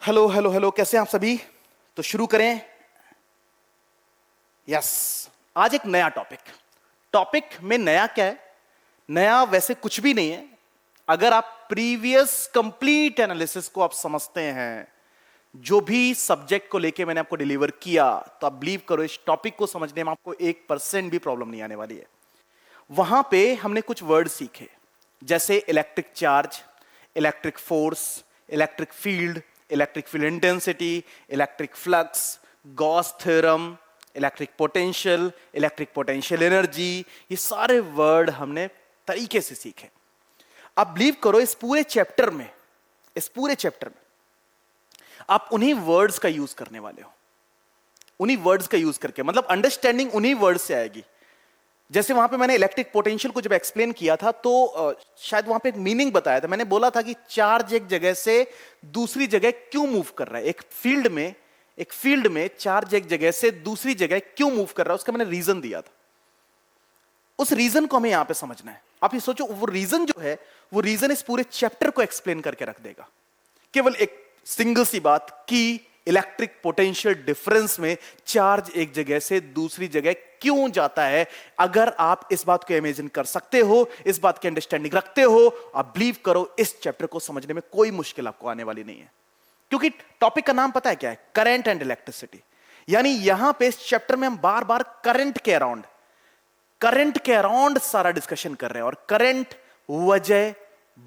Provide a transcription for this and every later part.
Hello hello hello, कैसे हैं आप सभी। तो शुरू करें। यस। आज एक नया टॉपिक में नया क्या है। नया वैसे कुछ भी नहीं है। अगर आप प्रीवियस कंप्लीट एनालिसिस को आप समझते हैं, जो भी सब्जेक्ट को लेके मैंने आपको डिलीवर किया, तो आप बिलीव करो इस टॉपिक को समझने में आपको 1% भी प्रॉब्लम नहीं आने वाली है। वहां पे हमने कुछ वर्ड सीखे, जैसे electric charge, electric force, electric field intensity, electric flux, Gauss theorem, electric potential energy. ये सारे वर्ड हमने तरीके से सीखे। आप बिलीव करो इस पूरे चैप्टर में आप उन्हीं वर्ड्स का यूज करने वाले हो। उन्हीं वर्ड्स का यूज करके मतलब अंडरस्टैंडिंग उन्हीं वर्ड्स से आएगी। जैसे वहां पे मैंने इलेक्ट्रिक पोटेंशियल को जब एक्सप्लेन किया था, तो शायद वहां पे एक मीनिंग बताया था। मैंने बोला था कि चार्ज एक जगह से दूसरी जगह क्यों मूव कर रहा है। एक फील्ड में चार्ज एक जगह से दूसरी जगह क्यों मूव कर रहा है, उसका मैंने रीजन दिया था। उस रीजन को हमें यहां पे समझना है। आप ये सोचो, वो रीजन जो है, वो रीजन इस पूरे चैप्टर को एक्सप्लेन करके रख देगा। केवल एक सिंगल सी बात कि इलेक्ट्रिक पोटेंशियल डिफरेंस में चार्ज एक जगह से दूसरी जगह क्यों जाता है। अगर आप इस बात को इमेजिन कर सकते हो, इस बात की अंडरस्टैंडिंग रखते हो, आप बिलीव करो इस चैप्टर को समझने में कोई मुश्किल आपको आने वाली नहीं है। क्योंकि टॉपिक का नाम पता है क्या है? Current and electricity. यानी यहां पे इस चैप्टर में हम बार बार करंट के अराउंड सारा डिस्कशन कर रहे हैं। और करंट वजह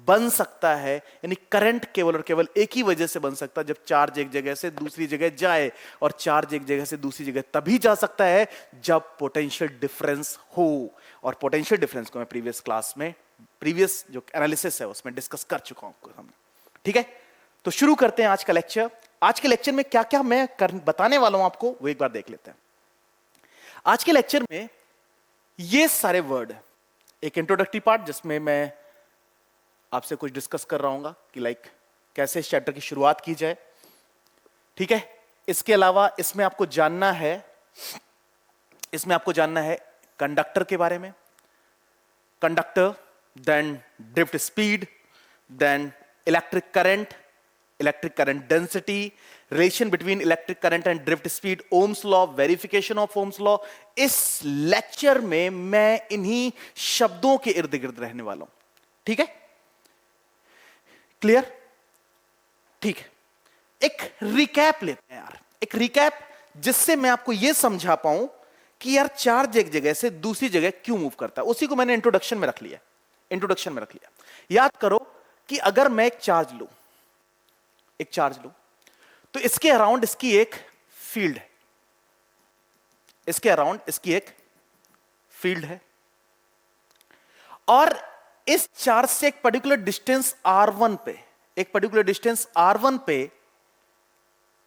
बन सकता है, यानी करंट केवल और केवल एक ही वजह से बन सकता है जब चार्ज एक जगह से दूसरी जगह जाए। और चार्ज एक जगह से दूसरी जगह तभी जा सकता है जब पोटेंशियल डिफरेंस हो। और पोटेंशियल डिफरेंस को मैं प्रीवियस जो एनालिसिस है उसमें डिस्कस कर चुका हूं हमने। ठीक है, तो शुरू करते हैं आज का लेक्चर। आज के लेक्चर में क्या क्या मैं बताने वाला हूं आपको, वो एक बार देख लेते हैं। आज के लेक्चर में ये सारे वर्ड, एक इंट्रोडक्टरी पार्ट जिसमें मैं आपसे कुछ डिस्कस कर रहा हूं कि कैसे इस चैप्टर की शुरुआत की जाए। ठीक है, इसके अलावा इसमें आपको जानना है कंडक्टर के बारे में। Conductor, then drift speed, then electric current density, relation between electric current and drift speed, Ohm's law, verification of Ohm's law. इस लेक्चर में मैं इन्हीं शब्दों के इर्द गिर्द रहने वाला हूं। ठीक है, क्लियर? ठीक है, एक रिकैप लेते हैं यार, एक रिकैप जिससे मैं आपको यह समझा पाऊं कि यार चार्ज एक जगह से दूसरी जगह क्यों मूव करता है। उसी को मैंने इंट्रोडक्शन में रख लिया। याद करो कि अगर मैं एक चार्ज लूं तो इसके अराउंड इसकी एक फील्ड है, और इस चार्ज से एक पर्टिकुलर डिस्टेंस r1 पे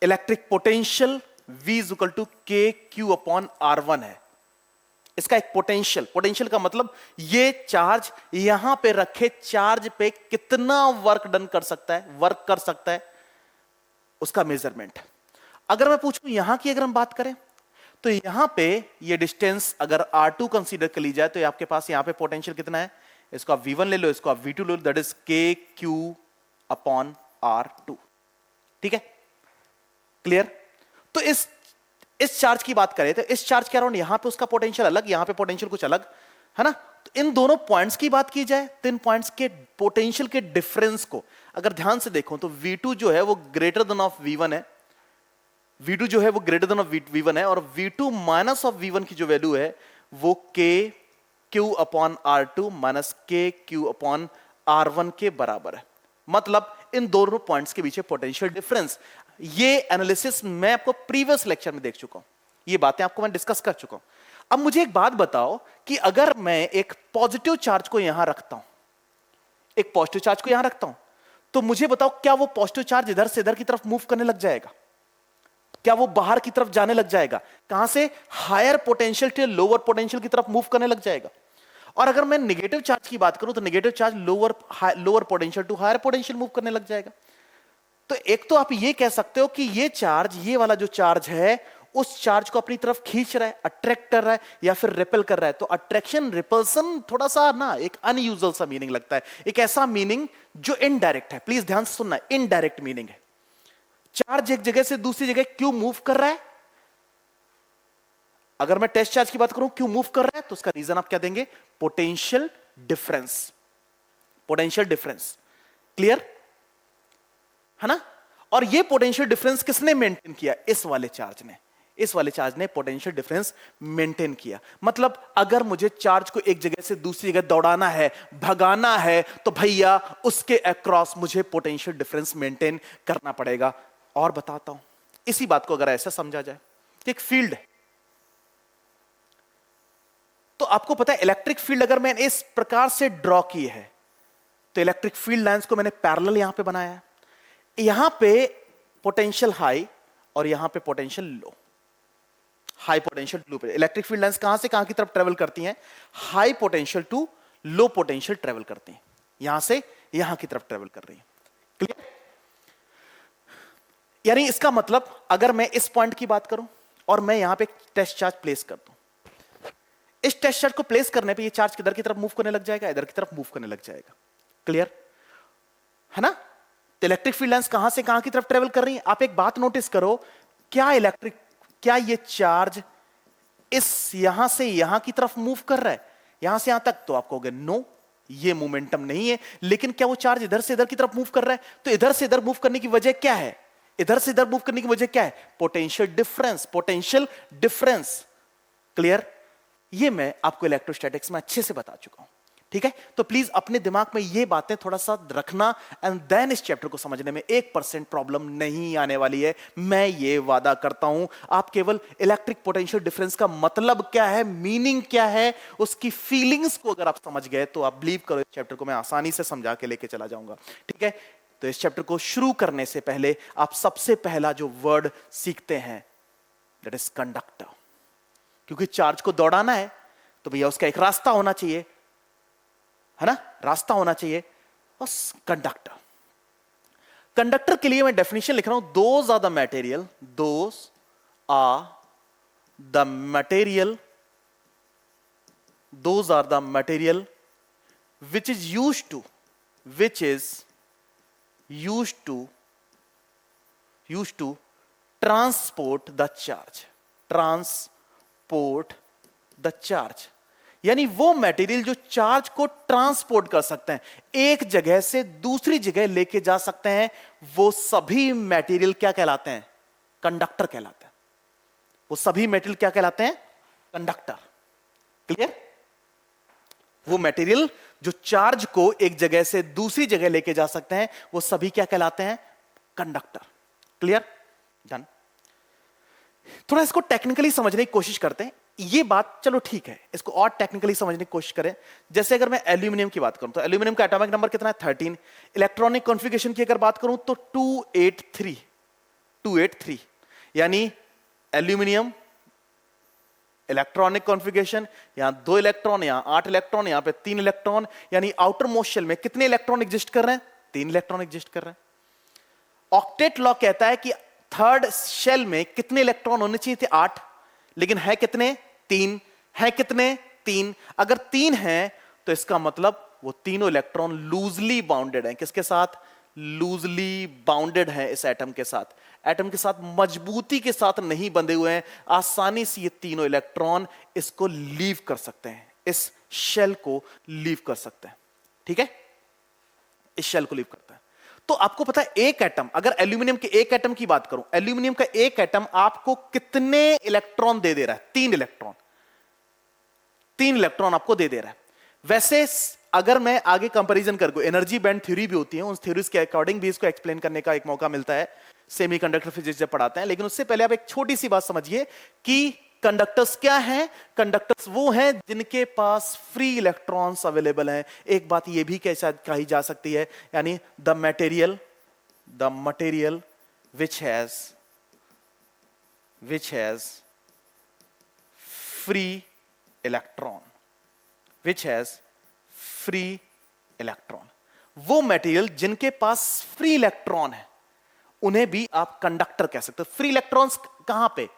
इलेक्ट्रिक पोटेंशियल V = KQ/R1 है। इसका एक पोटेंशियल का मतलब ये चार्ज यहां पे रखे चार्ज पे कितना वर्क कर सकता है, उसका मेजरमेंट। अगर मैं पूछूं यहां की, अगर हम बात करें तो यहां पे ये डिस्टेंस अगर R2 कंसीडर कर ली जाए, तो आपके पास यहां पे पोटेंशियल कितना है? इसको आप V1 ले लो, इसको आप V2 ले लो, दैट इज KQ/R2। ठीक है, क्लियर? तो इस चार्ज की बात करें तो इस चार्ज के अराउंड यहां पे उसका पोटेंशियल अलग, यहां पे पोटेंशियल कुछ अलग है ना। तो इन दोनों पॉइंट्स की बात की जाए तो इन पॉइंट्स के पोटेंशियल के डिफरेंस को अगर ध्यान से देखो तो V2 जो है वो ग्रेटर देन ऑफ V1 है। और V2 माइनस ऑफ V1 की जो वैल्यू है वो KQ/R2 माइनस KQ/R1 के बराबर है। मतलब इन दोनों पॉइंट्स के बीच पोटेंशियल डिफरेंस। ये एनालिसिस मैं आपको प्रीवियस लेक्चर में देख चुका हूं, ये बातें आपको मैं डिस्कस कर चुका हूं। अब मुझे एक बात बताओ कि अगर मैं एक पॉजिटिव चार्ज को यहां रखता हूं, तो मुझे बताओ क्या वो पॉजिटिव चार्ज इधर से इधर की तरफ मूव करने लग जाएगा? क्या वो बाहर की तरफ जाने लग जाएगा? कहां से? हायर पोटेंशियल से लोअर पोटेंशियल की तरफ मूव करने लग जाएगा। और अगर मैं नेगेटिव चार्ज की बात करूं तो negative charge lower potential to higher potential move करने लग जाएगा। तो एक तो आप ये कह सकते हो कि ये वाला जो चार्ज है उस चार्ज को अपनी तरफ खींच रहा है, अट्रैक्ट कर रहा है, या फिर रिपेल कर रहा है। तो अट्रैक्शन रिपल्सन थोड़ा सा ना एक अनयूजुअल सा मीनिंग लगता है, एक ऐसा मीनिंग जो इनडायरेक्ट है। प्लीज ध्यान से सुनना, इनडायरेक्ट मीनिंग है। चार्ज एक जगह से दूसरी जगह क्यों मूव कर रहा है? अगर मैं टेस्ट चार्ज की बात करूं क्यों मूव कर रहा है, तो उसका रीजन आप क्या देंगे? Potential difference. Potential difference, clear है ना? और ये पोटेंशियल डिफरेंस किसने मेंटेन किया? इस वाले चार्ज ने। इस वाले चार्ज ने पोटेंशियल डिफरेंस मेंटेन किया। मतलब अगर मुझे चार्ज को एक जगह से दूसरी जगह दौड़ाना है, भगाना है, तो भैया उसके अक्रॉस मुझे पोटेंशियल डिफरेंस मेंटेन करना पड़ेगा। और बताता हूं, इसी बात को अगर ऐसा समझा जाए कि एक फील्ड है, तो आपको पता है इलेक्ट्रिक फील्ड अगर मैंने इस प्रकार से ड्रॉ की है, तो इलेक्ट्रिक फील्ड लाइंस को मैंने पैरेलल यहां पे बनाया है। यहां पे पोटेंशियल हाई और यहां पे potential low. High potential to low पे इलेक्ट्रिक फील्ड लाइंस कहां से कहां की तरफ ट्रेवल करती हैं? High potential to low potential travel करती हैं। यहां से यहां की तरफ ट्रेवल कर रही है। क्लियर? यानी इसका मतलब अगर मैं इस पॉइंट की बात करूं और मैं यहां पे टेस्ट चार्ज प्लेस कर दूं, इस टेस्ट चार्ज को प्लेस करने पे ये चार्ज किधर की तरफ मूव करने लग जाएगा? इधर की तरफ मूव करने लग जाएगा। क्लियर है ना? तो इलेक्ट्रिक फील्ड लाइंस कहां से कहां की तरफ ट्रेवल कर रही हैं? आप एक बात नोटिस करो, क्या ये चार्ज इस यहां से यहां की तरफ मूव कर रहा है? यहां से यहां तक तो आप कहोगे नो, ये मोमेंटम नहीं है। लेकिन क्या वो चार्ज इधर से इधर की तरफ मूव कर रहा है? तो इधर से इधर मूव करने की वजह क्या है? इधर से इधर मूव करने की वजह क्या है? Potential difference. Potential difference, clear? ये मैं आपको इलेक्ट्रोस्टैटिक्स में अच्छे से बता चुका हूं। ठीक है? तो प्लीज अपने दिमाग में ये बातें थोड़ा सा रखना, एंड देन इस चैप्टर को समझने में 1% प्रॉब्लम नहीं आने वाली है, मैं ये वादा करता हूं। आप केवल इलेक्ट्रिक पोटेंशियल डिफरेंस का मतलब क्या है, मीनिंग क्या है, उसकी फीलिंग्स को अगर आप समझ गए तो आप बिलीव करो इस चैप्टर को मैं आसानी से समझा के लेके चला जाऊंगा। ठीक है? तो इस चैप्टर को शुरू करने से पहले आप सबसे पहला जो वर्ड सीखते हैं दैट इज कंडक्टर। क्योंकि चार्ज को दौड़ाना है तो भैया उसका एक रास्ता होना चाहिए, है ना? रास्ता होना चाहिए। और कंडक्टर, कंडक्टर के लिए मैं डेफिनेशन लिख रहा हूं, those are the material, those are the material, those are the material which is used to transport the charge, यानी वो मटेरियल जो चार्ज को ट्रांसपोर्ट कर सकते हैं, एक जगह से दूसरी जगह लेके जा सकते हैं, वो सभी मटेरियल क्या कहलाते हैं? कंडक्टर कहलाते हैं। वो सभी मटेरियल क्या कहलाते हैं? कंडक्टर। क्लियर? वो मटेरियल जो चार्ज को एक जगह से दूसरी जगह लेके जा सकते हैं, वो सभी क्या कहलाते हैं? कंडक्टर। क्लियर? डन। थोड़ा इसको टेक्निकली समझने की कोशिश करते हैं। ये बात चलो ठीक है, इसको और टेक्निकली समझने की कोशिश करें। जैसे अगर मैं एल्यूमिनियम की बात करूं तो एल्यूमिनियम का एटॉमिक नंबर कितना है? 13। इलेक्ट्रॉनिक कॉन्फ़िगरेशन की अगर बात करूं तो 283, यानी एल्यूमिनियम इलेक्ट्रॉनिक कॉन्फ़िगरेशन, यहां 2 इलेक्ट्रॉन, यहां 8 इलेक्ट्रॉन, यहां पे 3 इलेक्ट्रॉन, यानी आउटर मोस्ट शेल में कितने इलेक्ट्रॉन एग्जिस्ट कर रहे हैं? 3 इलेक्ट्रॉन एग्जिस्ट कर रहे हैं। ऑक्टेट लॉ कहता है कि थर्ड शेल में कितने इलेक्ट्रॉन होने चाहिए थे? 8, लेकिन है कितने? 3 है। कितने? 3। अगर 3 है तो इसका मतलब वो तीनों इलेक्ट्रॉन लूजली बाउंडेड हैं। किसके साथ? लूजली बाउंडेड है इस एटम के साथ। एटम के साथ मजबूती के साथ नहीं बंधे हुए हैं। आसानी से ये तीनों इलेक्ट्रॉन इसको लीव कर सकते हैं, इस शेल को लीव कर सकते हैं। ठीक है? इस शेल को लीव करता है। तो आपको पता है एक एटम, अगर एल्यूमिनियम के एक एटम की बात करूं, एल्यूमिनियम का एक एटम आपको कितने इलेक्ट्रॉन दे दे रहा है? 3 इलेक्ट्रॉन। 3 इलेक्ट्रॉन आपको दे दे रहा है। वैसे अगर मैं आगे कंपैरिजन करूं, एनर्जी बैंड थ्योरी भी होती है, उस थ्योरीज के अकॉर्डिंग भी इसको एक्सप्लेन करने का एक मौका मिलता है सेमीकंडक्टर फिजिक्स जब पढ़ाते हैं। लेकिन उससे पहले आप एक छोटी सी बात समझिए कि कंडक्टर्स क्या हैं? कंडक्टर्स वो हैं जिनके पास फ्री इलेक्ट्रॉन्स अवेलेबल हैं। एक बात ये भी कही जा सकती है, यानी the material which has free electron, वो मटेरियल जिनके पास फ्री इलेक्ट्रॉन है उन्हें भी आप कंडक्टर कह सकते हो। फ्री इलेक्ट्रॉन्स कहां पे?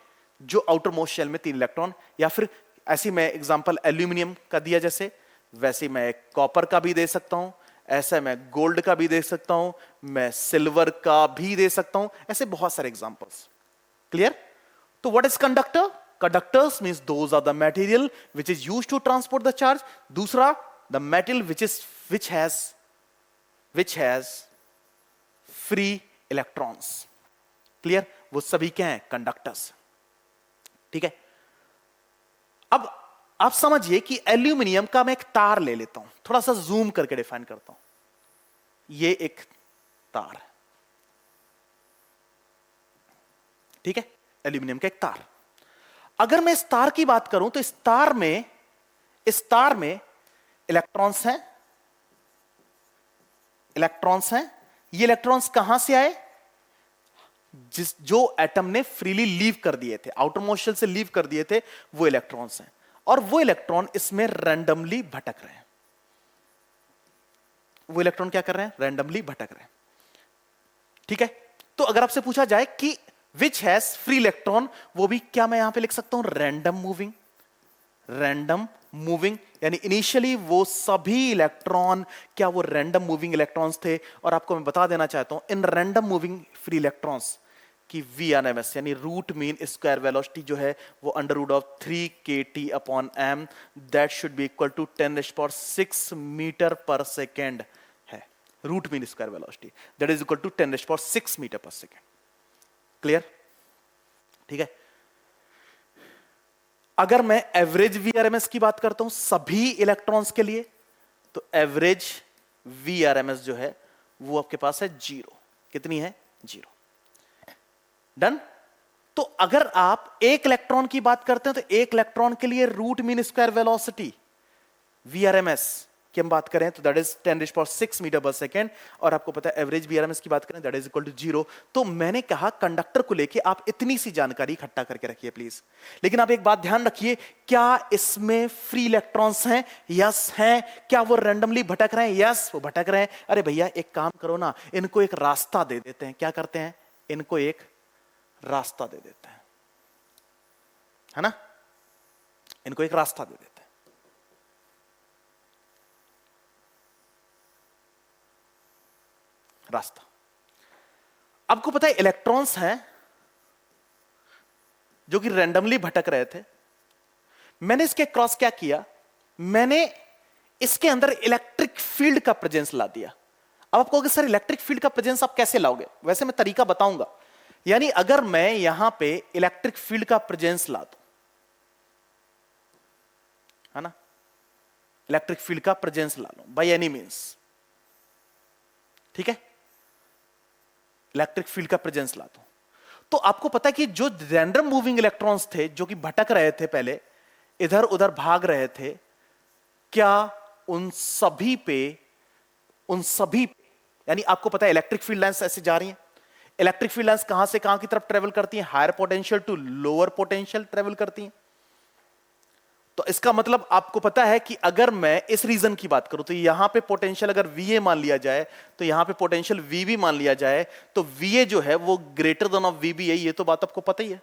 जो आउटर मोस्ट शेल में 3 इलेक्ट्रॉन, या फिर ऐसी मैं एग्जांपल एल्यूमिनियम का दिया जैसे, वैसे मैं कॉपर का भी दे सकता हूं, ऐसा मैं गोल्ड का भी दे सकता हूं, मैं सिल्वर का भी दे सकता हूं, ऐसे बहुत सारे एग्जांपल्स। क्लियर? तो what is conductor? Conductors means those are the material which is used to transport the charge. दूसरा, the metal which has free electrons. Clear? वो सभी क्या हैं? कंडक्टर्स। ठीक है, अब आप समझिए कि एल्यूमिनियम का मैं एक तार ले लेता हूं, थोड़ा सा जूम करके डिफाइन करता हूं। ये एक तार है, ठीक है, एल्यूमिनियम का एक तार। अगर मैं इस तार की बात करूं तो इस तार में इलेक्ट्रॉन्स हैं, ये इलेक्ट्रॉन्स कहां से आए? जो एटम ने फ्रीली लीव कर दिए थे, आउटर मोस्ट शेल से लीव कर दिए थे, वो इलेक्ट्रॉन्स हैं। और वो इलेक्ट्रॉन इसमें रैंडमली भटक रहे हैं। वो इलेक्ट्रॉन क्या कर रहे हैं? रैंडमली भटक रहे हैं। ठीक है, तो अगर आपसे पूछा जाए कि विच हैज फ्री इलेक्ट्रॉन, वो भी क्या मैं यहां पे लिख सकता हूं? रैंडम मूविंग, यानी इनिशियली वो सभी इलेक्ट्रॉन क्या वो रैंडम मूविंग इलेक्ट्रॉन्स थे। और आपको मैं बता देना चाहता हूं, इन रैंडम मूविंग फ्री इलेक्ट्रॉन्स की VRMS यानी रूट मीन स्क्वायर वेलोसिटी जो है वो √3kT/m, that should be equal to 10⁶ metre per second है। Root mean square velocity that is equal to 10⁶ metre per second. Clear? ठीक है, अगर मैं एवरेज VRMS की बात करता हूं सभी इलेक्ट्रॉन्स के लिए, तो एवरेज VRMS जो है वो आपके पास है 0। कितनी है? 0। डन? तो अगर आप एक इलेक्ट्रॉन की बात करते हैं तो एक इलेक्ट्रॉन के लिए root mean square velocity VRMS की हम बात करें तो that is 10⁶ metre per second. और आपको पता है एवरेज VRMS की बात करें दैट इज इक्वल टू 0। तो मैंने कहा कंडक्टर को लेके आप इतनी सी जानकारी इकट्ठा करके रखिए प्लीज। लेकिन आप एक बात ध्यान रखिए, क्या इसमें फ्री इलेक्ट्रॉन्स हैं? यस हैं। क्या वो रैंडमली भटक रहे हैं? यस, वो भटक रहे हैं। अरे भैया एक काम करो ना, इनको एक रास्ता दे देते हैं। क्या करते हैं? इनको एक रास्ता दे देते हैं, है ना? इनको एक रास्ता दे देते हैं। रास्ता। आपको पता है इलेक्ट्रॉन्स हैं जो कि रैंडमली भटक रहे थे। मैंने इसके क्रॉस क्या किया? मैंने इसके अंदर इलेक्ट्रिक फील्ड का प्रेजेंस ला दिया। अब आपको अगर सर इलेक्ट्रिक फील्ड का प्रेजेंस आप कैसे लाओगे? वैसे मैं तरीका बताऊंगा। यानी अगर मैं यहां पे इलेक्ट्रिक फील्ड का प्रेजेंस ला दूं, है ना, इलेक्ट्रिक फील्ड का प्रेजेंस ला लूं बाय एनी मींस, ठीक है, इलेक्ट्रिक फील्ड का प्रेजेंस ला दूं, तो आपको पता है कि जो रैंडम मूविंग इलेक्ट्रॉन्स थे जो कि भटक रहे थे, पहले इधर उधर भाग रहे थे, क्या उन सभी पे यानी आपको पता है इलेक्ट्रिक फील्ड लाइंस ऐसे जा रही हैं। इलेक्ट्रिक फील्ड लाइंस कहां से कहां की तरफ ट्रेवल करती हैं? Higher potential to lower potential travel करती हैं। तो इसका मतलब आपको पता है कि अगर मैं इस रीजन की बात करूं तो यहां पे पोटेंशियल अगर VA मान लिया जाए तो यहां पे पोटेंशियल VB मान लिया जाए तो VA जो है वो ग्रेटर देन ऑफ VB है। ये तो बात आपको पता ही है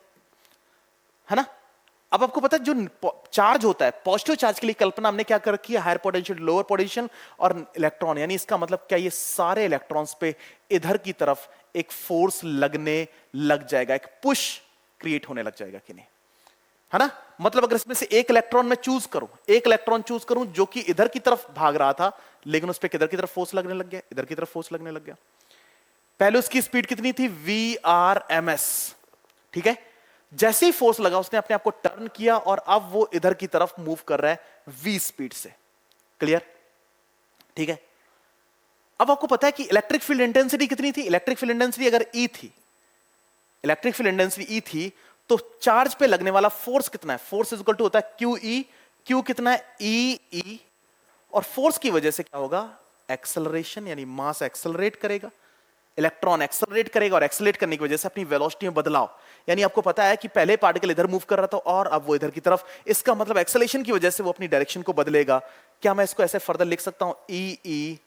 ना? अब आपको पता है जो चार्ज होता है, पॉजिटिव चार्ज के लिए कल्पना हमने क्या कर रखी है? हायर पोटेंशियल, लोअर पोटेंशियल और इलेक्ट्रॉन। यानी इसका मतलब क्या ये सारे इलेक्ट्रॉन्स पे इधर की तरफ एक फोर्स लगने लग जाएगा, एक पुश क्रिएट होने लग जाएगा कि नहीं, है ना? मतलब अगर इसमें से एक इलेक्ट्रॉन मैं चूज करूं, एक इलेक्ट्रॉन चूज करूं जो कि इधर की तरफ भाग रहा था, लेकिन उस पर किधर की तरफ फोर्स लगने लग गया? इधर की तरफ फोर्स लगने लग गया। पहले उसकी स्पीड कितनी थी? VRMS, ठीक है। जैसे ही फोर्स लगा उसने अपने आप को टर्न किया और अब वो इधर की तरफ मूव कर रहा है V स्पीड से। क्लियर? ठीक है। अब आपको पता है कि इलेक्ट्रिक फील्ड इंटेंसिटी कितनी थी? इलेक्ट्रिक फील्ड इंटेंसिटी अगर E थी, इलेक्ट्रिक फील्ड इंटेंसिटी E थी, तो चार्ज पे लगने वाला फोर्स कितना है? फोर्स इज इक्वल टू होता है QE। Q कितना है? EE। और फोर्स की वजह से क्या होगा? एक्सेलरेशन, यानी मास एक्सेलरेट करेगा, इलेक्ट्रॉन एक्सेलरेट करेगा और एक्सेलरेट करने की वजह से अपनी वेलोसिटी में बदलाव। यानी आपको पता है कि पहले पार्टिकल इधर मूव कर रहा था और अब वो इधर की तरफ, इसका मतलब एक्सेलरेशन की वजह से वो अपनी डायरेक्शन को बदलेगा। क्या मैं इसको ऐसे फर्दर लिख सकता हूं? EE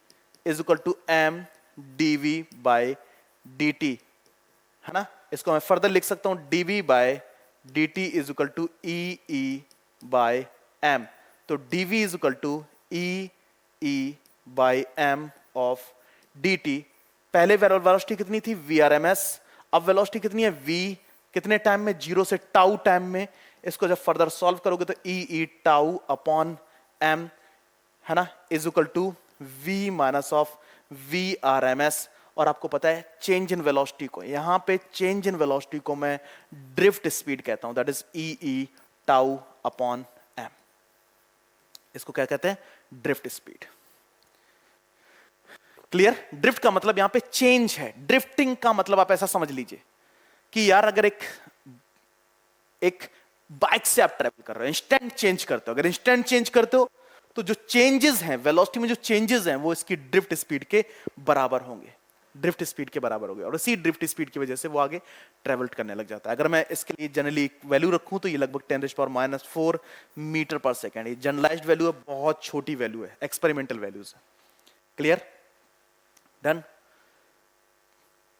is equal to m dv by dt, है ना? इसको मैं फर्दर लिख सकता हूं dv by dt is equal to EE by m। तो dv is equal to EE by m of D T. पहले वेलोसिटी कितनी थी VRMS, अब वेलोसिटी कितनी है v, कितने टाइम में, 0 से टाउ टाइम में। इसको जब फर्दर सॉल्व करोगे तो ई टाउ अपॉन m है ना is equal to v minus of VRMS। और आपको पता है चेंज इन वेलोसिटी को, यहां पे चेंज इन वेलोसिटी को मैं ड्रिफ्ट स्पीड कहता हूं, that is E tau upon m। इसको क्या कहते हैं, ड्रिफ्ट स्पीड। क्लियर? ड्रिफ्ट का मतलब यहां पे चेंज है। ड्रिफ्टिंग का मतलब आप ऐसा समझ लीजिए कि यार अगर एक बाइक से आप ट्रेवल कर रहे हो, इंस्टेंट चेंज करते हो, अगर इंस्टेंट चेंज करते हो तो जो चेंजेस हैं वेलोसिटी में, जो चेंजेस हैं वो इसकी ड्रिफ्ट स्पीड के बराबर होंगे, ड्रिफ्ट स्पीड के बराबर होंगे। और इसी ड्रिफ्ट स्पीड की वजह से वो आगे ट्रेवल करने लग जाता है। अगर मैं इसके लिए जनरली वैल्यू रखूं तो ये लगभग 10⁻⁻⁴ मीटर पर सेकेंड। ये जनरलाइज्ड वैल्यू है, बहुत छोटी वैल्यू है, एक्सपेरिमेंटल वैल्यूज है। क्लियर? डन?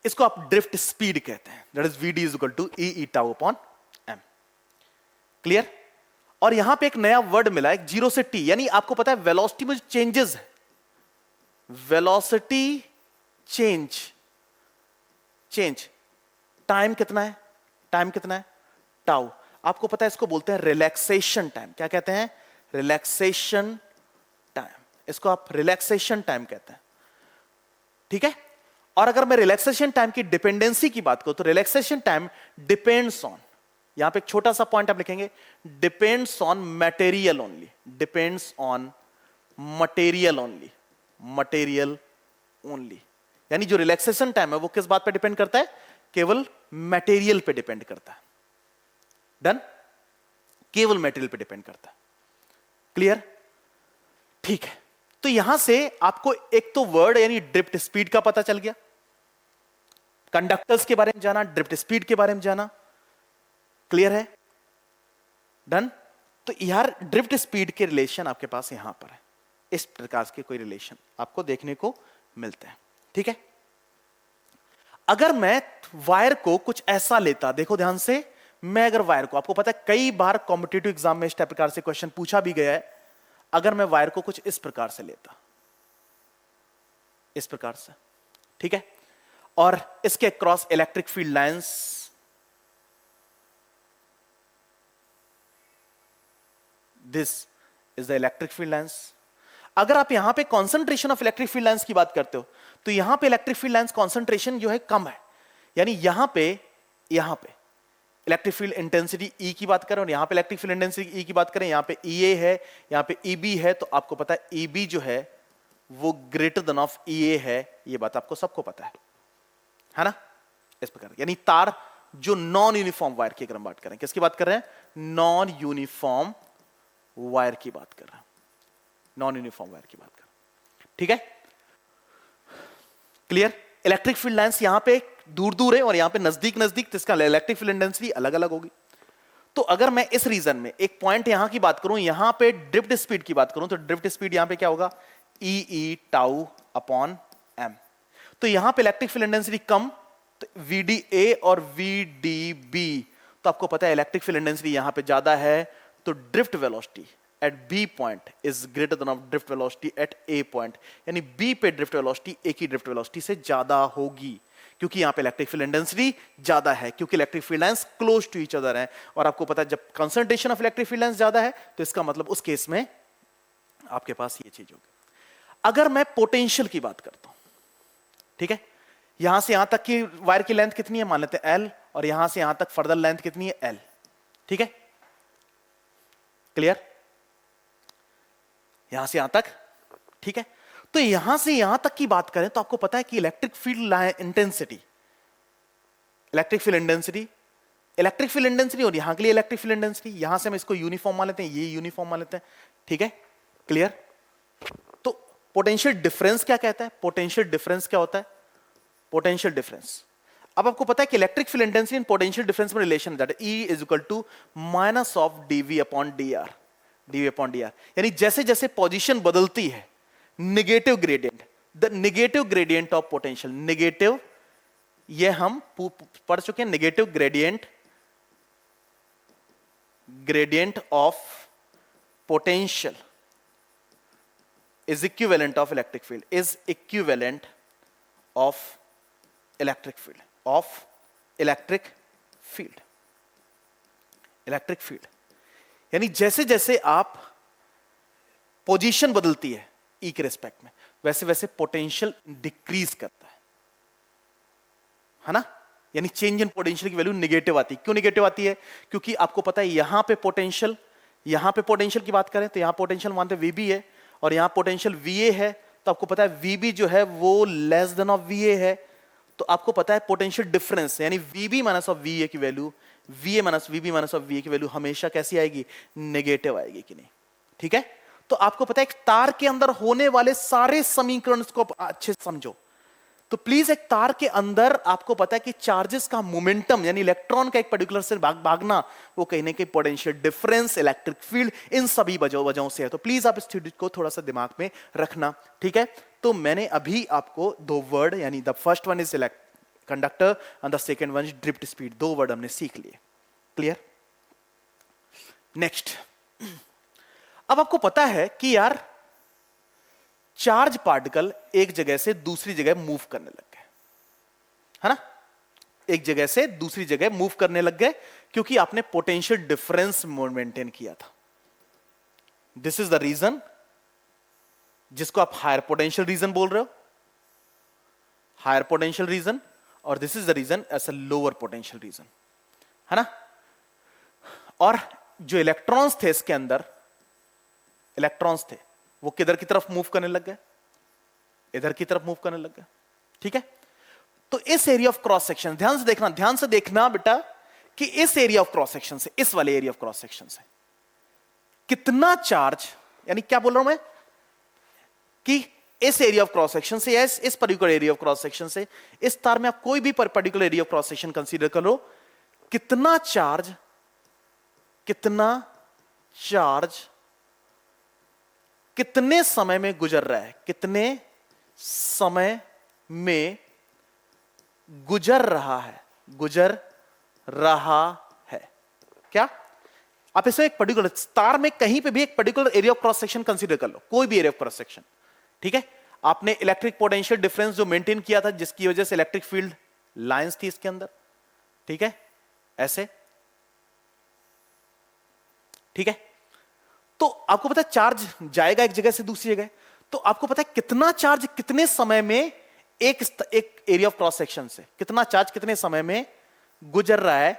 इसको आप ड्रिफ्ट स्पीड कहते हैं, that is VD is equal to E tau upon m। Clear? और यहां पे एक नया वर्ड मिला है 0 से t, यानी आपको पता है वेलोसिटी में चेंजेस है, वेलोसिटी चेंज टाइम कितना है, टाइम कितना है, टाउ। आपको पता है इसको बोलते हैं रिलैक्सेशन टाइम। क्या कहते हैं? Relaxation time. इसको आप रिलैक्सेशन टाइम कहते हैं। ठीक है? और अगर मैं रिलैक्सेशन टाइम की डिपेंडेंसी की बात करूं तो रिलैक्सेशन टाइम डिपेंड्स ऑन, यहां पे एक छोटा सा पॉइंट आप लिखेंगे, depends on material only, depends on material only, material only. यानी जो रिलैक्सेशन टाइम है वो किस बात पे डिपेंड करता है? केवल मटेरियल पे डिपेंड करता है। डन? केवल मटेरियल पे डिपेंड करता है। क्लियर? ठीक है, तो यहां से आपको एक तो वर्ड यानी ड्रिफ्ट स्पीड का पता चल गया, कंडक्टर्स के बारे में जाना, ड्रिफ्ट स्पीड के बारे में जाना। क्लियर है? डन? तो यार ड्रिफ्ट स्पीड के रिलेशन आपके पास यहां पर है, इस प्रकार के कोई रिलेशन आपको देखने को मिलते हैं। ठीक है? अगर मैं वायर को कुछ ऐसा लेता, देखो ध्यान से, मैं अगर वायर को, आपको पता है कई बार कॉम्पिटिटिव एग्जाम में इस टाइप प्रकार से क्वेश्चन पूछा भी गया है, अगर मैं वायर को कुछ इस प्रकार से लेता, इस प्रकार से, ठीक है, और इसके cross electric field lines, this is the electric field lines. अगर आप यहां पे concentration of electric field lines की बात करते हो तो यहां पे इलेक्ट्रिक फील्ड लाइंस कॉन्सेंट्रेशन जो है कम है, यानी यहां पे इलेक्ट्रिक फील्ड इंटेंसिटी E की बात करें और यहां पे इलेक्ट्रिक फील्ड इंटेंसिटी E की बात करें, यहां पे EA है, यहां पे EB है, तो आपको पता है EB जो है वो ग्रेटर देन ऑफ EA है, ये बात आपको सबको पता है ना? इस प्रकार, यानी तार जो नॉन यूनिफॉर्म वायर की अगर हम बात करें, किसकी बात कर रहे हैं? नॉन यूनिफॉर्म वायर की बात कर रहे हैं, नॉन यूनिफॉर्म वायर की बात कर रहे हैं। ठीक है? क्लियर? इलेक्ट्रिक फील्ड लाइंस यहां पे दूर दूर है और यहां पे नजदीक नजदीक, तो इसका इलेक्ट्रिक फील्ड इंटेंसिटी अलग अलग होगी। तो अगर मैं इस रीजन में एक पॉइंट यहां की बात करूं, यहां पे ड्रिफ्ट स्पीड की बात करूं, तो ड्रिफ्ट स्पीड यहां पे क्या होगा? ई टाउ अपॉन m। तो यहां पे इलेक्ट्रिक फील्ड इंटेंसिटी कम, तो VDA और VDB, तो आपको पता है इलेक्ट्रिक फील्ड इंटेंसिटी यहां पे ज्यादा है, तो drift velocity at B point is greater than of drift velocity at A point, यानी B पे ड्रिफ्ट वेलोसिटी A की ड्रिफ्ट वेलोसिटी से ज्यादा होगी, क्योंकि यहां पे इलेक्ट्रिक फील्ड इंटेंसिटी ज्यादा है, क्योंकि electric field lines close to each other हैं। और आपको पता है जब concentration of electric field lines ज्यादा है तो इसका मतलब उस केस में आपके पास ये चीज होगी। अगर मैं पोटेंशियल की बात करता हूं, ठीक है, यहां से यहां तक की वायर की लेंथ कितनी है, मान लेते हैं L, और यहां से यहां तक फर्दर लेंथ कितनी है, L। ठीक है? क्लियर? यहां से यहां तक, ठीक है। तो यहां से यहां तक की बात करें तो आपको पता है कि इलेक्ट्रिक फील्ड इंटेंसिटी, और यहां के लिए इलेक्ट्रिक फील्ड इंटेंसिटी, यहां से हम इसको यूनिफॉर्म मान लेते हैं, ये यूनिफॉर्म मान लेते हैं। ठीक है? क्लियर? तो पोटेंशियल डिफरेंस क्या कहता है? पोटेंशियल डिफरेंस क्या होता है? पोटेंशियल डिफरेंस, अब आपको पता है कि electric field intensity and potential difference में रिलेशन है, E is equal to minus of dV upon dr, यानी जैसे जैसे पोजीशन बदलती है, negative gradient, the negative gradient of potential, negative, ये हम पढ़ चुके हैं, negative gradient of potential is equivalent of electric field, is equivalent of electric field, of electric field, electric field। यानी जैसे जैसे आप पोजीशन बदलती है ई के रिस्पेक्ट में, वैसे वैसे पोटेंशियल डिक्रीज करता है ना। यानी चेंज इन पोटेंशियल की वैल्यू नेगेटिव आती है। क्यों नेगेटिव आती है? क्योंकि आपको पता है यहां पे पोटेंशियल, यहां पे पोटेंशियल की बात करें तो यहां पोटेंशियल मानते हैं वीबी है, और यहां पोटेंशियल वीए है, तो आपको पता है वीबी जो है वो लेस देन ऑफ वीए है, तो आपको पता है पोटेंशियल डिफरेंस यानी वीबी माइनस ऑफ वीए की value, वीए minus VB minus of वीए की वैल्यू हमेशा कैसी आएगी? नेगेटिव आएगी कि नहीं? ठीक है, तो आपको पता है एक तार के अंदर होने वाले सारे समीकरण को अच्छे से समझो। तो प्लीज एक तार के अंदर आपको पता है कि चार्जेस का मोमेंटम यानी इलेक्ट्रॉन का एक पर्टिकुलर से भागना, वो कहीं ना कहीं पोटेंशियल डिफरेंस, इलेक्ट्रिक फील्ड, इन सभी वजहों से है। तो प्लीज आप इस चीज को थोड़ा सा दिमाग में रखना। ठीक है, तो मैंने अभी आपको दो वर्ड यानी the first one is conductor and the second one is drift speed, दो वर्ड हमने सीख लिए। क्लियर? नेक्स्ट, अब आपको पता है कि यार चार्ज पार्टिकल एक जगह से दूसरी जगह मूव करने लग गए, है ना। एक जगह से दूसरी जगह मूव करने लग गए क्योंकि आपने पोटेंशियल डिफरेंस मेंटेन किया था। दिस इज द रीजन जिसको आप हायर पोटेंशियल रीजन बोल रहे हो, हायर पोटेंशियल रीजन, और this is the region as a lower potential region, है ना। और जो इलेक्ट्रॉन्स थे इसके अंदर, इलेक्ट्रॉन्स थे वो किधर की तरफ मूव करने लग गए? इधर की तरफ मूव करने लग गए। ठीक है, तो इस एरिया ऑफ क्रॉस सेक्शन ध्यान से देखना बेटा कि इस एरिया ऑफ क्रॉस सेक्शन से, इस वाले एरिया ऑफ क्रॉस सेक्शन से कितना चार्ज, यानी क्या बोल रहा हूं मैं कि इस एरिया ऑफ क्रॉस सेक्शन से, इस particular area of cross section से, इस तार में आप कोई भी particular area of cross section consider करो, कितना चार्ज कितने समय में गुजर रहा है, कितने समय में गुजर रहा है। क्या आप इसमें एक पर्टिकुलर तार में कहीं पे भी एक particular area of cross section consider कर लो, कोई भी एरिया ऑफ क्रॉस सेक्शन। ठीक है, आपने इलेक्ट्रिक पोटेंशियल डिफरेंस जो मेंटेन किया था, जिसकी वजह से इलेक्ट्रिक फील्ड लाइंस थी इसके अंदर। ठीक है, ऐसे। ठीक है, तो आपको पता है चार्ज जाएगा एक जगह से दूसरी जगह, तो आपको पता है कितना चार्ज कितने समय में एक एरिया ऑफ क्रॉस सेक्शन से, कितना चार्ज कितने समय में गुजर रहा है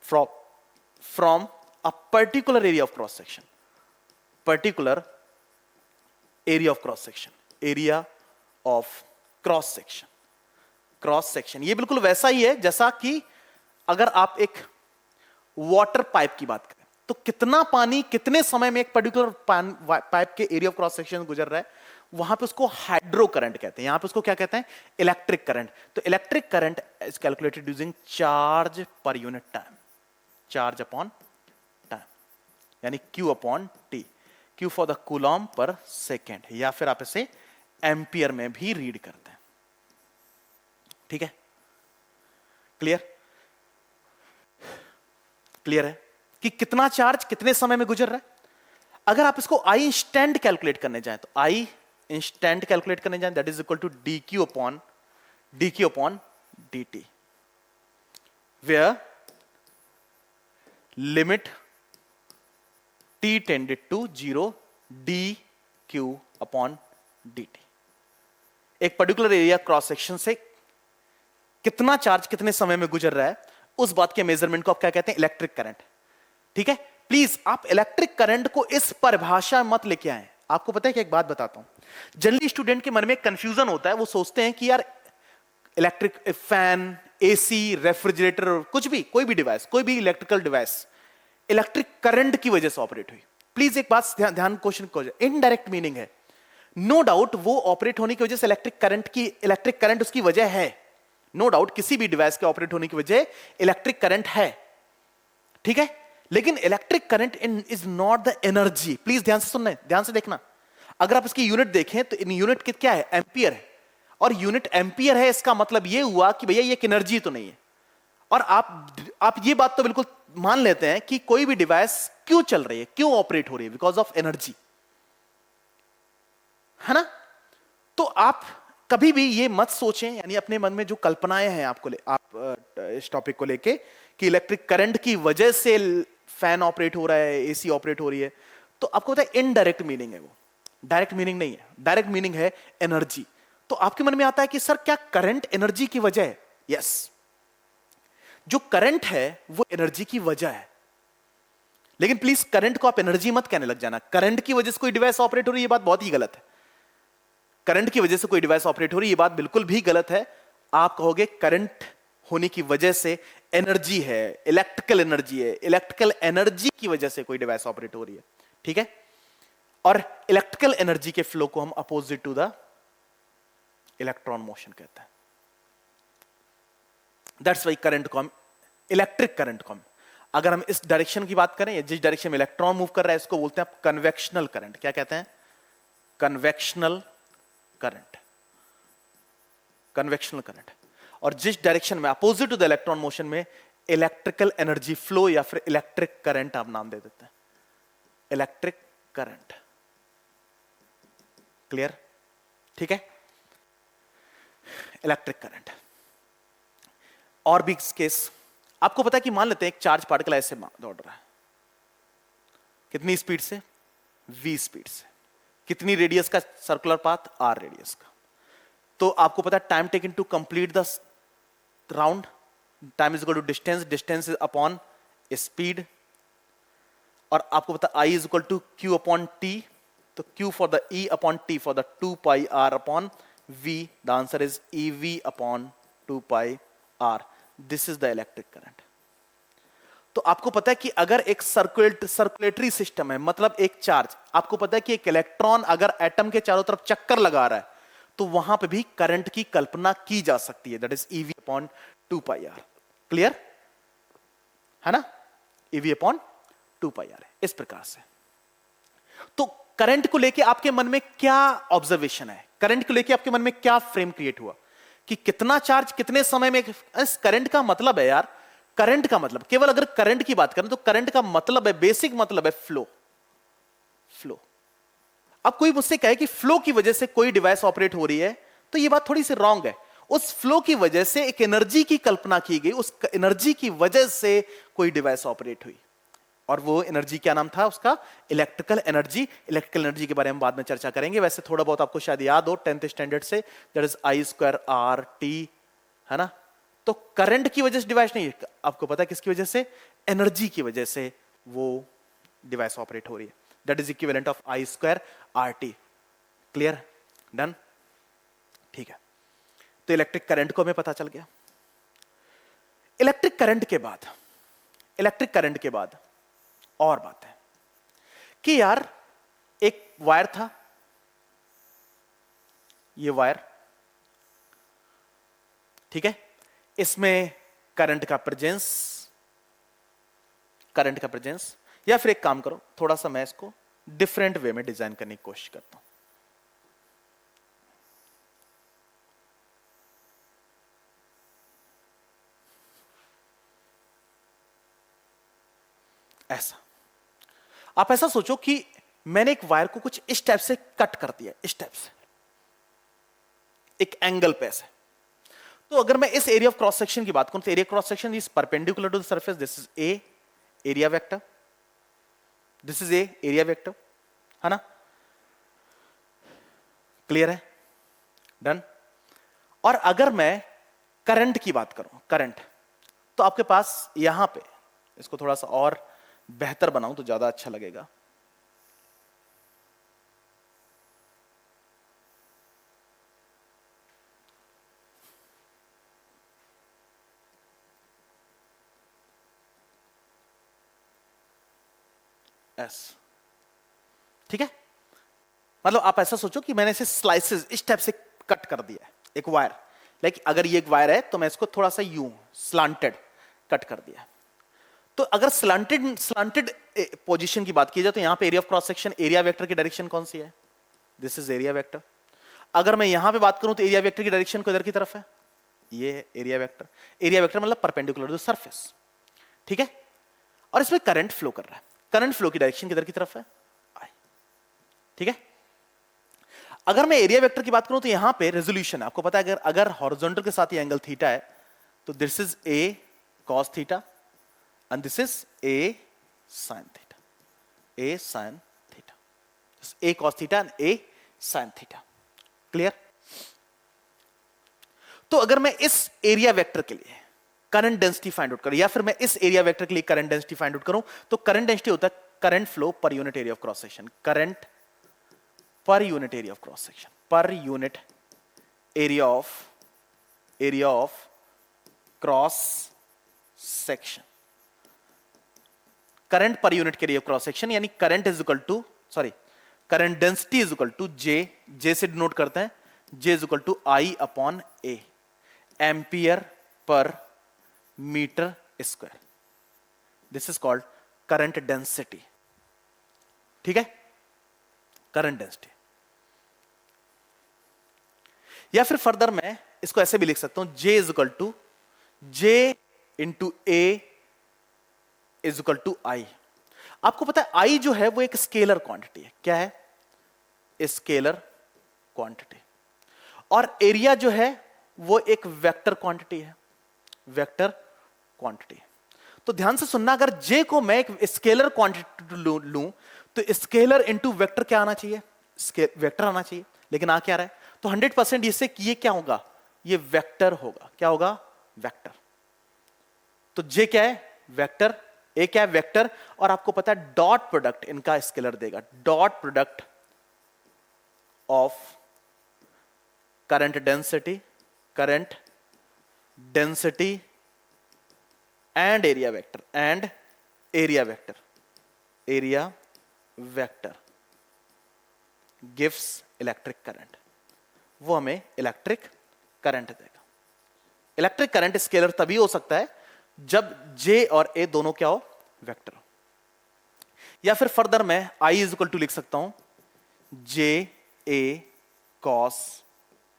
from a particular area of cross section, particular area of cross section, area of cross section. Cross section ये बिल्कुल वैसा ही है जैसा कि अगर आप एक वाटर पाइप की बात करें, तो कितना पानी कितने समय में एक पर्टिकुलर पाइप के एरिया ऑफ क्रॉस सेक्शन गुजर रहा है, वहां पे उसको हाइड्रो करंट कहते हैं, यहां पे उसको क्या कहते हैं? Electric current. तो electric current is calculated using charge per unit time, charge upon time, यानी Q upon T, Q for the coulomb per second, या फिर आप इसे एम्पियर में भी रीड करते हैं। ठीक है, क्लियर? क्लियर है कि कितना चार्ज कितने समय में गुजर रहा है। अगर आप इसको आई इंस्टेंट कैलकुलेट करने जाएं, तो आई इंस्टेंट कैलकुलेट करने जाएं, that is equal to dq upon dt, where limit t tended to 0, dq upon dt। एक पर्टिकुलर एरिया क्रॉस सेक्शन से कितना चार्ज कितने समय में गुजर रहा है, उस बात के मेजरमेंट को आप क्या कहते हैं? Electric current. ठीक है, प्लीज आप इलेक्ट्रिक करंट को इस परिभाषा में मत लेके आए। आपको पता है कि एक बात बताता हूं, जनरली स्टूडेंट के मन में कंफ्यूजन होता है, वो सोचते हैं कि यार इलेक्ट्रिक फैन, एसी, रेफ्रिजरेटर, कुछ भी, कोई भी डिवाइस, कोई भी इलेक्ट्रिकल डिवाइस इलेक्ट्रिक करंट की वजह से ऑपरेट हुई। प्लीज एक बात ध्यान क्वेश्चन को, इनडायरेक्ट मीनिंग है, नो डाउट वो ऑपरेट होने की वजह से इलेक्ट्रिक करंट उसकी वजह है, नो डाउट किसी भी डिवाइस के ऑपरेट होने की वजह इलेक्ट्रिक करंट है। ठीक है, लेकिन electric current is not the energy. Please ध्यान से सुनना, ध्यान से देखना। अगर आप इसकी यूनिट देखें तो इन यूनिट क्या है? एम्पियर है, और यूनिट एम्पियर है, इसका मतलब यह हुआ कि भैया ये एक एनर्जी तो नहीं है। और आप ये बात तो बिल्कुल मान लेते हैं कि कोई भी डिवाइस क्यों चल रही है, क्यों ऑपरेट हो रही है? Because of energy. है ना? तो आप कभी भी ये मत सोचें, यानी अपने मन में जो कल्पनाएं हैं आपको आप इस टॉपिक को लेके कि इलेक्ट्रिक करंट की वजह से फैन ऑपरेट हो रहा है, एसी ऑपरेट हो रही है, तो आपको पता है इनडायरेक्ट मीनिंग है वो, डायरेक्ट मीनिंग नहीं है। डायरेक्ट मीनिंग है एनर्जी। तो आपके मन में आता है कि सर क्या करंट एनर्जी की वजह है? यस, जो करंट है वो एनर्जी की वजह है। लेकिन प्लीज करंट को आप एनर्जी मत कहने लग जाना। करंट की वजह से कोई डिवाइस ऑपरेट हो रही है, ये बात बहुत ही गलत है। करंट की वजह से कोई डिवाइस ऑपरेट हो रही है, ये बात बिल्कुल भी गलत है। आप कहोगे करंट होने की वजह से एनर्जी है, इलेक्ट्रिकल एनर्जी है, इलेक्ट्रिकल एनर्जी की वजह से कोई डिवाइस ऑपरेट हो रही है, ठीक है? और इलेक्ट्रिकल एनर्जी के फ्लो को हम opposite to the electron motion कहते हैं। दैट्स वाई करंट को हम इलेक्ट्रिक करंट को हम, अगर हम इस डायरेक्शन की बात करें, जिस डायरेक्शन में इलेक्ट्रॉन मूव कर रहा है, इसको बोलते हैं कन्वेक्शनल करंट। क्या कहते हैं? Conventional current, conventional current. और जिस डायरेक्शन में opposite to the electron motion में इलेक्ट्रिकल एनर्जी फ्लो या फिर इलेक्ट्रिक करंट आप नाम दे देते हैं, इलेक्ट्रिक करंट। क्लियर? ठीक है, इलेक्ट्रिक करंट। और भी केस आपको पता है कि मान लेते हैं एक चार्ज पार्टिकल ऐसे दौड़ रहा है, कितनी स्पीड से? v स्पीड से। कितनी रेडियस का सर्कुलर पाथ? r रेडियस का। तो आपको पता है time taken to complete the round, time is equal to distance, distance is upon speed. और आपको पता है I is equal to Q upon T, तो Q for the E upon T for the 2 pi R upon V, the answer is EV upon 2 pi R। This is the electric current. तो आपको पता है कि अगर एक circulatory system है, मतलब एक चार्ज, आपको पता है कि एक इलेक्ट्रॉन अगर एटम के चारों तरफ चक्कर लगा रहा है, तो वहां पे भी करंट की कल्पना की जा सकती है, that is EV upon 2 pi R। Clear है ना? EV अपॉन 2 pi R है इस प्रकार से। तो करंट को लेके आपके मन में क्या ऑब्जर्वेशन है? करंट को लेके आपके मन में क्या फ्रेम क्रिएट हुआ कि कितना चार्ज कितने समय में? इस करंट का मतलब है यार, करंट का मतलब, केवल अगर करंट की बात करें तो करंट का मतलब है, बेसिक मतलब है फ्लो। फ्लो। अब कोई मुझसे कहे कि फ्लो की वजह से कोई डिवाइस ऑपरेट हो रही है, तो यह बात थोड़ी सी रॉन्ग है। उस फ्लो की वजह से एक एनर्जी की कल्पना की गई, उस एनर्जी की वजह से कोई डिवाइस ऑपरेट हुई, और वो एनर्जी क्या नाम था उसका? Electrical energy. इलेक्ट्रिकल एनर्जी के बारे में बाद में चर्चा करेंगे। वैसे थोड़ा बहुत आपको शायद याद हो 10th स्टैंडर्ड से, दैट इज I² RT, है ना? तो करंट की वजह से डिवाइस नहीं, आपको पता है किसकी वजह से? एनर्जी की वजह से वो डिवाइस ऑपरेट हो रही है। That is equivalent of I² RT। Clear? Done? ठीक है, तो इलेक्ट्रिक करंट को हमें पता चल गया। इलेक्ट्रिक करंट के बाद, इलेक्ट्रिक करंट के बाद और बात है कि यार एक वायर था, ये वायर, ठीक है, इसमें करंट का प्रेजेंस, या फिर एक काम करो, थोड़ा सा मैं इसको डिफरेंट वे में डिजाइन करने की कोशिश करता हूं। ऐसा, आप ऐसा सोचो कि मैंने एक वायर को कुछ इस टाइप से कट कर दिया, इस टाइप से एक एंगल पे ऐसे। तो अगर मैं इस एरिया ऑफ क्रॉस सेक्शन की बात करूं, तो area cross section is perpendicular to the surface, this is a area vector, this is a area vector, है ना? क्लियर है? डन? और अगर मैं करंट की बात करूं, करंट, तो आपके पास यहां पे, इसको थोड़ा सा और बेहतर बनाऊं तो ज्यादा अच्छा लगेगा। एस, ठीक है? मतलब आप ऐसा सोचो कि मैंने इसे स्लाइसेस इस टाइप से कट कर दिया है, एक वायर, लाइक अगर ये एक वायर है तो मैं इसको थोड़ा सा यूं स्लांटेड कट कर दिया। तो अगर स्लांटेड पोजीशन की बात की जाए, तो यहां पे area of cross section, area vector की डायरेक्शन कौन सी है? This is area vector. अगर मैं यहां पे बात करूं तो एरिया वेक्टर की डायरेक्शन को इधर की तरफ है, ये एरिया वेक्टर। एरिया वेक्टर मतलब परपेंडिकुलर टू सरफेस, ठीक है? और इसमें करंट फ्लो कर रहा है, करंट फ्लो की डायरेक्शन किधर की तरफ है? आई, ठीक है? अगर मैं एरिया वेक्टर की बात करूं तो यहां पे रेजोल्यूशन है, आपको पता है अगर अगर हॉरिजॉन्टल के साथ ये एंगल थीटा है तो this is A cos theta and this is A sine theta, A sine theta, A cos theta and A sine theta. Clear? तो अगर मैं इस एरिया वेक्टर के लिए करंट डेंसिटी फाइंड आउट करूं या फिर मैं इस एरिया वेक्टर के लिए करंट डेंसिटी फाइंड आउट करूं तो करंट डेंसिटी होता है current flow per unit area of cross section, current per unit area of cross section, per unit area of cross section, current per unit area of cross section, यानी current is equal to sorry current density is equal to J से denote करते हैं, J is equal to I upon A, ampere per metre square. This is called current density. ठीक है, current density. या फिर further मैं इसको ऐसे भी लिख सकता हूं, J is equal to J into A is equal to I. आपको पता है आई जो है वो एक स्केलर क्वांटिटी है। क्या है? Scalar quantity. और एरिया जो है वो एक वेक्टर क्वांटिटी है, वेक्टर क्वांटिटी। तो ध्यान से सुनना, अगर J को मैं एक स्केलर क्वांटिटी लूं तो स्केलर इंटू वेक्टर क्या आना चाहिए? वेक्टर आना चाहिए। लेकिन आ क्या रहा है? तो 100% इससे ये क्या होगा? ये वेक्टर होगा। क्या होगा? वेक्टर। तो J क्या है? वेक्टर। ए क्या है? वेक्टर। और आपको पता है डॉट प्रोडक्ट इनका स्केलर देगा, dot product of current density and area vector gives electric current. वो हमें इलेक्ट्रिक करंट देगा। इलेक्ट्रिक करंट स्केलर तभी हो सकता है जब J और A दोनों क्या हो? वेक्टर हो। या फिर फर्दर मैं I इज इक्वल टू लिख सकता हूं J A cos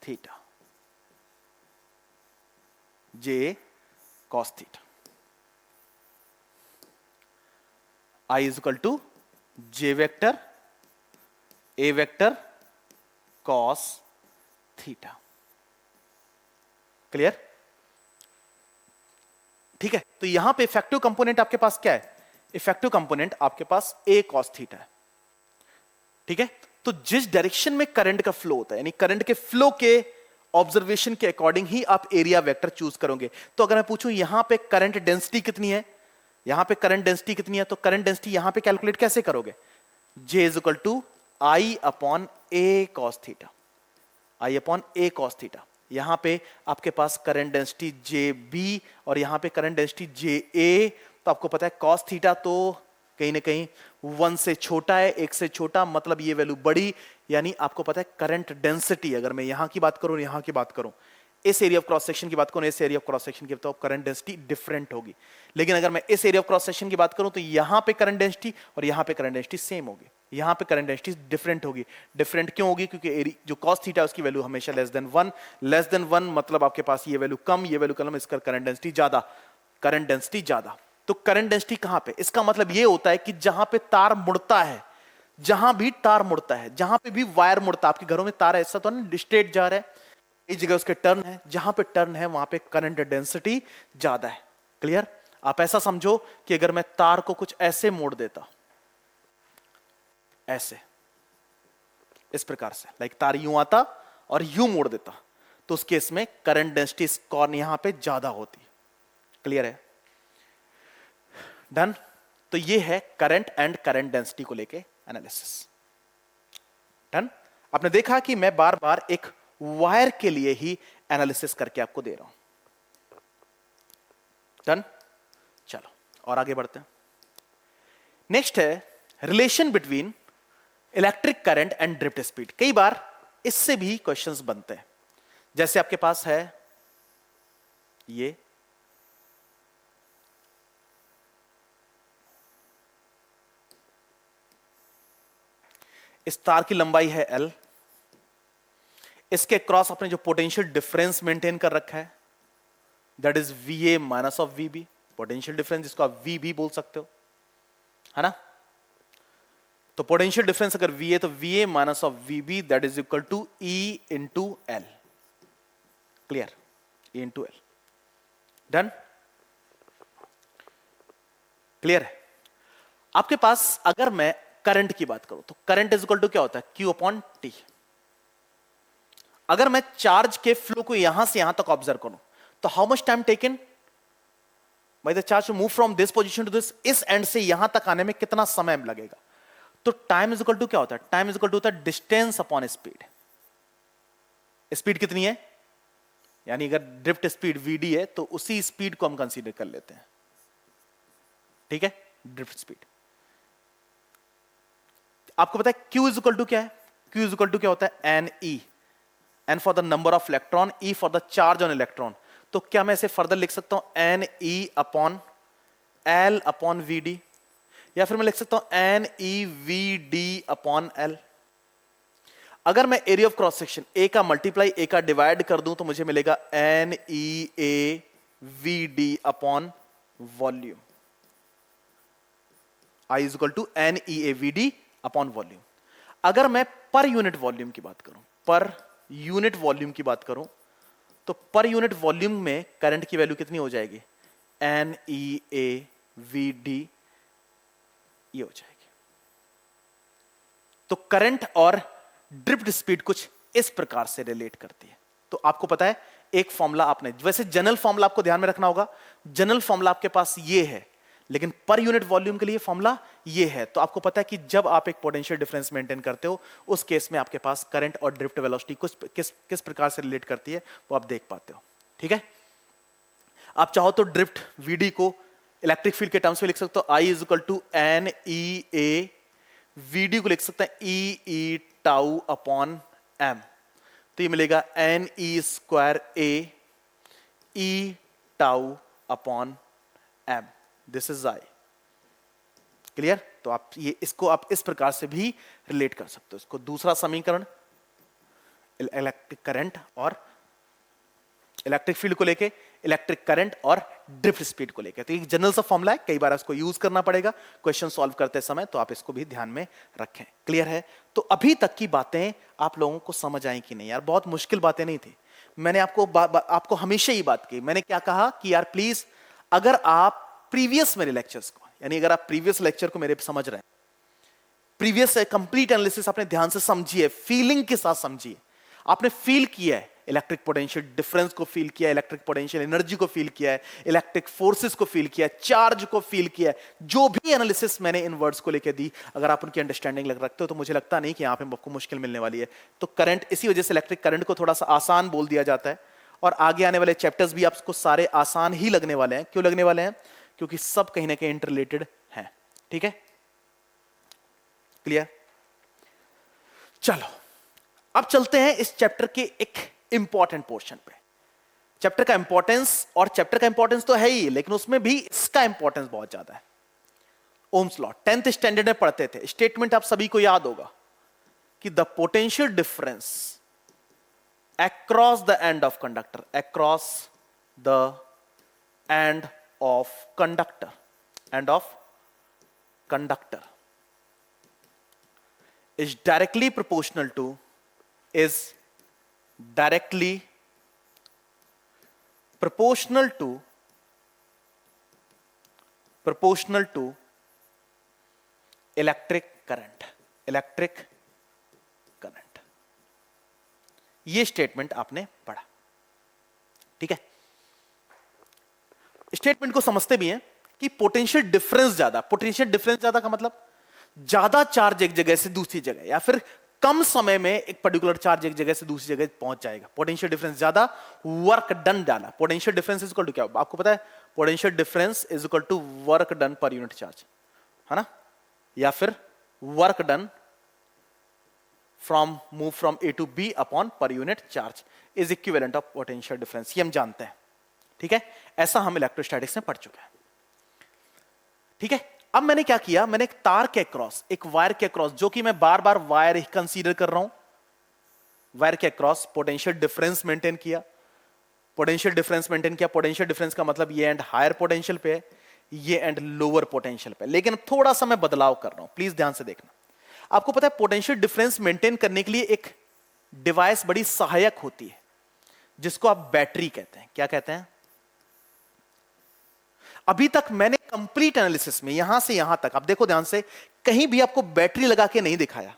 theta, J cos theta. I is equal to J vector A vector cos theta. Clear? ठीक है, तो यहां पे इफेक्टिव कंपोनेंट आपके पास क्या है? इफेक्टिव कंपोनेंट आपके पास A cos थीटा है। ठीक है, तो जिस डायरेक्शन में करंट का फ्लो होता है, यानी करंट के फ्लो के ऑब्जर्वेशन के अकॉर्डिंग ही आप एरिया वेक्टर चूज करोगे। तो अगर मैं पूछूं यहां पे करंट डेंसिटी कितनी है, यहां पे करंट डेंसिटी कितनी है, तो करंट डेंसिटी यहां पे कैलकुलेट कैसे करोगे? J is equal to I upon A cos theta, I upon A cos theta. यहां पे आपके पास करंट डेंसिटी जे बी और यहां पे करंट डेंसिटी जे ए। तो आपको पता है कॉस थीटा तो कहीं ना कहीं 1 से छोटा है, 1 से छोटा, मतलब ये वैल्यू बड़ी। यानी आपको पता है करंट डेंसिटी, अगर मैं यहां की बात करूं, यहां की बात करूं, इस एरिया ऑफ क्रॉस सेक्शन की बात करूं, इस एरिया ऑफ क्रॉस सेक्शन की बात करूं, करंट डेंसिटी डिफरेंट होगी। लेकिन अगर मैं इस एरिया ऑफ क्रॉस सेक्शन की बात करूं तो यहां पे करंट डेंसिटी और यहां पे करंट डेंसिटी सेम होगी, यहां पे करंट डेंसिटी डिफरेंट होगी। डिफरेंट क्यों होगी? क्योंकि जो कॉस थीटा उसकी वैल्यू हमेशा लेस देन 1, लेस देन 1 मतलब आपके पास ये वैल्यू कम, ये वैल्यू कम, इसका करंट डेंसिटी ज्यादा, करंट डेंसिटी ज्यादा। तो करंट डेंसिटी कहां पे? इसका मतलब ये होता है कि जहां पे तार मुड़ता है, जहां भी तार मुड़ता है, जहां पे भी वायर मुड़ता है, आपके घरों में तार ऐसा तो नहीं स्ट्रेट जा रहा है, इस जगह उसके टर्न है, जहां पे टर्न है वहां पे करंट डेंसिटी ज्यादा है। क्लियर? आप ऐसा समझो कि अगर मैं तार को कुछ ऐसे मोड़ देता, ऐसे, इस प्रकार से, लाइक तार यूं आता और यूं मोड़ देता, तो उस केस में करंट डेंसिटी इस कॉर्न यहां पे ज्यादा होती। क्लियर है? डन? तो ये है करंट एंड करंट डेंसिटी को लेके एनालिसिस। डन? आपने देखा कि मैं बार बार एक वायर के लिए ही एनालिसिस करके आपको दे रहा हूं। डन? चलो और आगे बढ़ते हैं। नेक्स्ट है relation between electric current and drift speed. कई बार इससे भी क्वेश्चंस बनते हैं। जैसे आपके पास है ये, इस तार की लंबाई है L, इसके क्रॉस अपने जो पोटेंशियल डिफरेंस मेंटेन कर रखा है that is VA minus of VB, potential difference जिसको आप VB बोल सकते हो, है ना? तो पोटेंशियल डिफरेंस अगर V है तो VA minus of VB that is equal to E into L. Clear? E into L. Done? Clear है? आपके पास अगर मैं करंट की बात करूं तो करंट इज इक्वल टू क्या होता है? Q upon T. अगर मैं चार्ज के फ्लो को यहां से यहां तक ऑब्जर्व करूं तो how much time taken by the charge to move from this position to this, इस एंड से यहां तक आने में कितना समय लगेगा? तो टाइम इज इक्वल टू क्या होता है? टाइम इज इक्वल टू होता है डिस्टेंस अपॉन स्पीड. स्पीड कितनी है? यानी अगर ड्रिफ्ट स्पीड VD है तो उसी स्पीड को हम कंसीडर कर लेते हैं. ठीक है? Drift speed. आपको पता है Q इज इक्वल टू क्या है? Q इज इक्वल टू क्या होता है? NE. N for the number of electron, E for the charge on electron. तो क्या मैं इसे फर्दर लिख सकता हूं NE upon L upon VD, या फिर मैं लिख सकता हूं NEVD अपॉन L. अगर मैं area of cross section A का मल्टीप्लाई A का डिवाइड कर दूं तो मुझे मिलेगा NEAVD upon volume. I is equal to NEAVD upon volume. अगर मैं पर यूनिट वॉल्यूम की बात करूं, पर यूनिट वॉल्यूम की बात करूं तो पर यूनिट वॉल्यूम में करंट की वैल्यू कितनी हो जाएगी? NEAVD ये हो जाएगी. तो करंट और ड्रिफ्ट स्पीड कुछ इस प्रकार से रिलेट करती है. तो आपको पता है एक फॉर्मूला आपने, वैसे जनरल फॉर्मूला आपको ध्यान में रखना होगा. जनरल फॉर्मूला आपके पास ये है, लेकिन पर यूनिट वॉल्यूम के लिए फॉर्मूला ये है. तो आपको पता है कि जब आप एक पोटेंशियल डिफरेंस मेंटेन करते हो उस केस में आपके पास करंट और ड्रिफ्ट वेलोसिटी किस प्रकार से रिलेट करती है वो आप देख पाते हो. ठीक है? आप चाहो तो ड्रिफ्ट VD को इलेक्ट्रिक फील्ड के टर्म्स में लिख सकते हो. I is equal to NEA. VD को लिख सकते हैं EE टाउ अपॉन M. तो ये मिलेगा NE square A E tau upon M. This is I. Clear? तो आप इसको आप इस प्रकार से भी रिलेट कर सकते हो. इसको दूसरा समीकरण इलेक्ट्रिक करंट और इलेक्ट्रिक फील्ड को लेके, इलेक्ट्रिक करंट और ड्रिफ्ट स्पीड को लेके. तो एक जनरल सा फॉर्मूला है, कई बार इसको यूज करना पड़ेगा क्वेश्चन सॉल्व करते समय, तो आप इसको भी ध्यान में रखें. क्लियर है? तो अभी तक की बातें आप लोगों को समझ आई कि नहीं? यार बहुत मुश्किल बातें नहीं थी. मैंने आपको हमेशा ही बात की. मैंने क्या कहा कि यार प्लीज अगर आप प्रीवियस मेरे लेक्चर्स को, यानी अगर आप प्रीवियस लेक्चर को मेरे समझ रहे हैं, प्रीवियस कंप्लीट एनालिसिस आपने ध्यान से समझिए, फीलिंग के साथ समझिए, आपने फील किया है इलेक्ट्रिक पोटेंशियल डिफरेंस को फील किया है, इलेक्ट्रिक पोटेंशियल एनर्जी को फील किया है, इलेक्ट्रिक फोर्सेस को फील किया है, चार्ज को फील किया है. जो भी एनालिसिस मैंने इन वर्ड्स को लेकर दी, अगर आप उनकी अंडरस्टैंडिंग रखते हो तो मुझे लगता नहीं कि यहां पे आपको मुश्किल मिलने वाली है. तो करंट, इसी वजह से इलेक्ट्रिक करंट को थोड़ा सा आसान बोल दिया जाता है, और आगे आने वाले चैप्टर्स भी आपको सारे आसान ही लगने वाले हैं. क्यों लगने वाले हैं? क्योंकि सब कहीं ना कहीं इंटररिलेटेड हैं. ठीक है? क्लियर? चलो अब चलते हैं इस चैप्टर के एक इंपॉर्टेंट पोर्शन पे. चैप्टर का इंपॉर्टेंस, और चैप्टर का इंपॉर्टेंस तो है ही, लेकिन उसमें भी इसका इंपॉर्टेंस बहुत ज्यादा है. ओम्स लॉ 10th स्टैंडर्ड में पढ़ते थे. स्टेटमेंट आप सभी को याद होगा कि the potential difference across the end of conductor, across the end of conductor, end of conductor is directly proportional to, is directly proportional to electric current, electric current. ये स्टेटमेंट आपने पढ़ा. ठीक है? स्टेटमेंट को समझते भी हैं कि पोटेंशियल डिफरेंस ज्यादा, पोटेंशियल डिफरेंस ज्यादा का मतलब ज्यादा चार्ज एक जगह से दूसरी जगह, या फिर कम समय में एक पर्टिकुलर चार्ज एक जगह से दूसरी जगह पहुंच जाएगा. पोटेंशियल डिफरेंस ज्यादा, वर्क डन ज्यादा. Potential difference is equal to क्या? आपको पता है potential difference is equal to work done per unit charge, है ना? या फिर work done move from A to B upon per unit charge is equivalent of potential difference. ये हम जानते हैं. ठीक है? ऐसा हम इलेक्ट्रोस्टैटिक्स में पढ़ चुके हैं. ठीक है? अब मैंने क्या किया, मैंने एक तार के क्रॉस, एक वायर के क्रॉस, जो कि मैं बार बार वायर कंसीडर कर रहा हूं, वायर के क्रॉस पोटेंशियल डिफरेंस मेंटेन किया. पोटेंशियल डिफरेंस मेंटेन किया. पोटेंशियल डिफरेंस का मतलब ये एंड हायर पोटेंशियल पे है, ये एंड लोअर पोटेंशियल पे. लेकिन थोड़ा सा मैं बदलाव कर रहा हूं, प्लीज ध्यान से देखना. आपको पता है पोटेंशियल डिफरेंस मेंटेन करने के लिए एक डिवाइस बड़ी सहायक होती है जिसको आप बैटरी कहते हैं। क्या कहते हैं? अभी तक मैंने कंप्लीट एनालिसिस में यहां से यहां तक, आप देखो ध्यान से, कहीं भी आपको बैटरी लगा के नहीं दिखाया।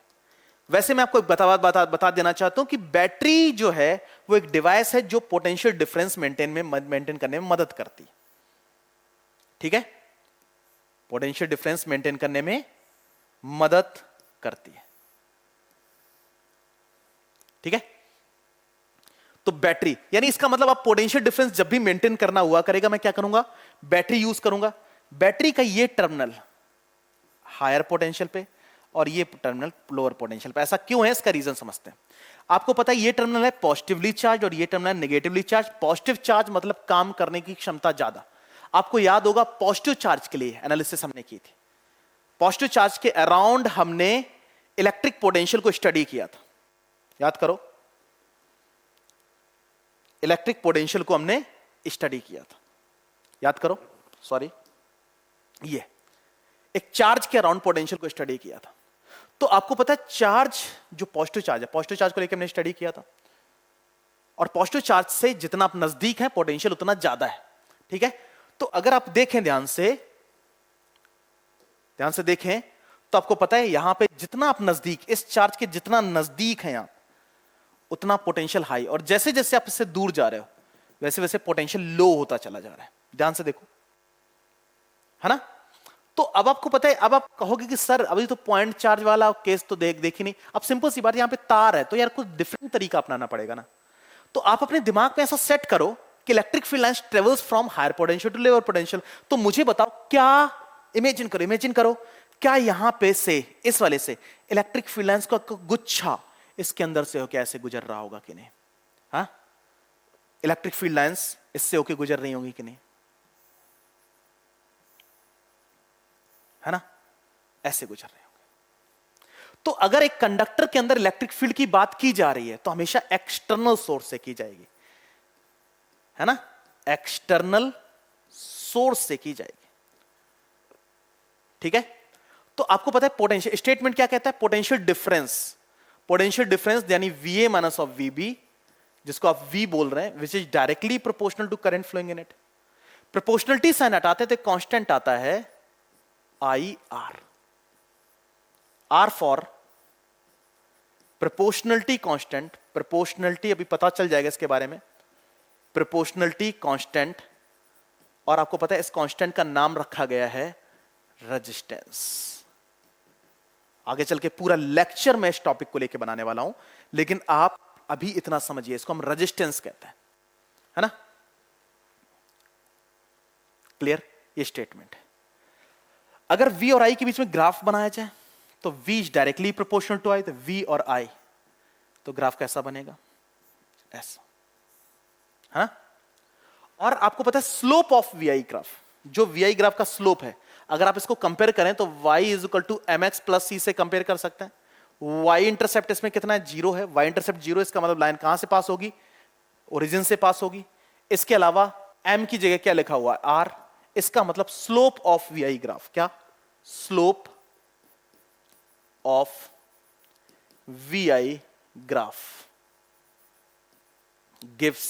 वैसे मैं आपको एक बता देना चाहता हूं कि बैटरी जो है वो एक डिवाइस है जो पोटेंशियल डिफरेंस मेंटेन करने में मदद करती है। ठीक है, पोटेंशियल डिफरेंस मेंटेन करने में मदद करती है। ठीक है, तो बैटरी यानी इसका मतलब आप पोटेंशियल डिफरेंस जब भी मेंटेन करना हुआ करेगा, मैं क्या करूंगा? बैटरी यूज करूंगा। बैटरी का ये टर्मिनल हायर पोटेंशियल पे और ये टर्मिनल लोअर पोटेंशियल पे। ऐसा क्यों है, इसका रीजन समझते हैं। आपको पता है ये टर्मिनल है पॉजिटिवली चार्ज और ये terminal negatively charge. Positive charge मतलब काम करने की क्षमता ज्यादा। आपको याद होगा पॉजिटिव चार्ज के लिए एनालिसिस हमने की थी। पॉजिटिव चार्ज के अराउंड हमने इलेक्ट्रिक पोटेंशियल को स्टडी किया था। याद करो, इलेक्ट्रिक पोटेंशियल को हमने स्टडी किया था। याद करो, सॉरी, ये एक चार्ज के अराउंड पोटेंशियल को स्टडी किया था। तो आपको पता है चार्ज जो पॉजिटिव चार्ज है, पॉजिटिव चार्ज को लेकर हमने स्टडी किया था, और पॉजिटिव चार्ज से जितना आप नजदीक है पोटेंशियल उतना ज्यादा है। ठीक है, तो अगर आप देखें ध्यान से देखें तो आपको पता है यहां पे जितना आप नजदीक, इस चार्ज के जितना नजदीक है आप, उतना पोटेंशियल हाई, और जैसे जैसे आप इससे दूर जा रहे हो वैसे वैसे पोटेंशियल लो होता चला जा रहा है। ध्यान से देखो, है ना। तो अब आपको पता है, अब आप कहोगे कि सर अभी तो पॉइंट चार्ज वाला केस तो देखी नहीं। अब सिंपल सी बात, यहां पे तार है तो यार कुछ डिफरेंट तरीका अपनाना पड़ेगा ना। तो आप अपने दिमाग में ऐसा सेट करो कि electric field lines travels from higher potential to lower potential. तो मुझे बताओ, क्या इमेजिन करो क्या यहां पे से, इस वाले से इलेक्ट्रिक फील्ड लाइंस का गुच्छा इसके अंदर से होकर ऐसे गुजर रहा होगा कि नहीं? हाँ, इलेक्ट्रिक फील्ड लाइंस इससे होकर गुजर रही होंगी कि नहीं? है ना, ऐसे गुजर रहे होंगे। तो अगर एक कंडक्टर के अंदर इलेक्ट्रिक फील्ड की बात की जा रही है तो हमेशा एक्सटर्नल सोर्स से की जाएगी, है ना, एक्सटर्नल सोर्स से की जाएगी। ठीक है, तो आपको पता है पोटेंशियल स्टेटमेंट क्या कहता है? पोटेंशियल डिफरेंस यानी VA माइनस ऑफ VB, जिसको आप V बोल रहे हैं, which is directly proportional to current flowing in it. Proportionality sign हटाते तो कांस्टेंट आता है IR, R for proportionality constant. Proportionality अभी पता चल जाएगा इसके बारे में, प्रोपोर्शनलिटी कांस्टेंट, और आपको पता है इस कांस्टेंट का नाम रखा गया है रेजिस्टेंस। आगे चल के पूरा लेक्चर मैं इस टॉपिक को लेकर बनाने वाला हूं, लेकिन आप अभी इतना समझिए, इसको हम रेजिस्टेंस कहते हैं, है ना। क्लियर? ये स्टेटमेंट है। अगर V और I के बीच में ग्राफ बनाया जाए तो V is directly proportional to I, तो V और I, तो ग्राफ कैसा बनेगा? ऐसा, है ना। और आपको पता है स्लोप ऑफ VI ग्राफ, जो VI ग्राफ का स्लोप है, अगर आप इसको कंपेयर करें तो y is equal to mx plus c से कंपेयर कर सकते हैं। y इंटरसेप्ट इसमें कितना है? 0 है। y इंटरसेप्ट 0, इसका मतलब लाइन कहां से पास होगी? ओरिजिन से पास होगी। इसके अलावा m की जगह क्या लिखा हुआ है? r। इसका मतलब स्लोप ऑफ VI ग्राफ, क्या? Slope of VI graph gives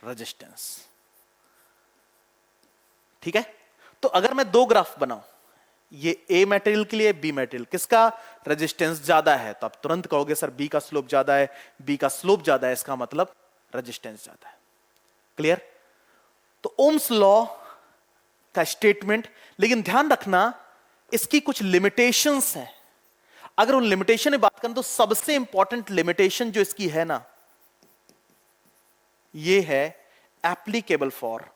resistance. ठीक है, तो अगर मैं दो ग्राफ बनाऊं, ये A मटेरियल के लिए, B मटेरियल, किसका रेजिस्टेंस ज्यादा है? तो आप तुरंत कहोगे सर B का स्लोप ज्यादा है, B का स्लोप ज्यादा है, इसका मतलब रेजिस्टेंस ज्यादा है। क्लियर? तो ओम्स लॉ का स्टेटमेंट, लेकिन ध्यान रखना इसकी कुछ लिमिटेशंस हैं। अगर उन लिमिटेशन में बात करें तो सबसे इंपॉर्टेंट लिमिटेशन जो इसकी है ना, ये है एप्लीकेबल फॉर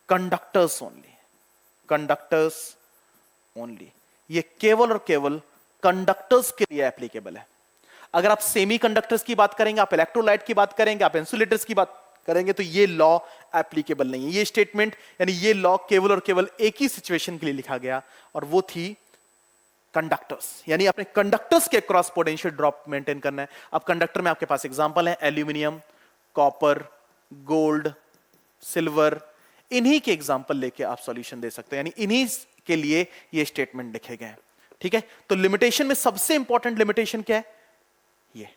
कंडक्टर्स ओनली। ये केवल और केवल कंडक्टर्स के लिए एप्लीकेबल है। अगर आप सेमी कंडक्टर्स की बात करेंगे, आप इलेक्ट्रोलाइट की बात करेंगे, आप इंसुलेटर्स की बात करेंगे, तो ये लॉ एप्लीकेबल नहीं है। ये स्टेटमेंट यानी ये लॉ केवल और केवल एक ही सिचुएशन के लिए लिखा गया, और वो थी कंडक्टर्स। यानी अपने कंडक्टर्स के क्रॉस पोटेंशियल ड्रॉप मेंटेन करना है। अब कंडक्टर में आपके पास एग्जांपल है एल्यूमिनियम, कॉपर, गोल्ड, सिल्वर। इन्हीं के एग्जाम्पल लेके आप सॉल्यूशन दे सकते हो, यानी इन्हीं के लिए ये स्टेटमेंट लिखे गए हैं। ठीक है, तो लिमिटेशन में सबसे इंपॉर्टेंट लिमिटेशन क्या है, ये।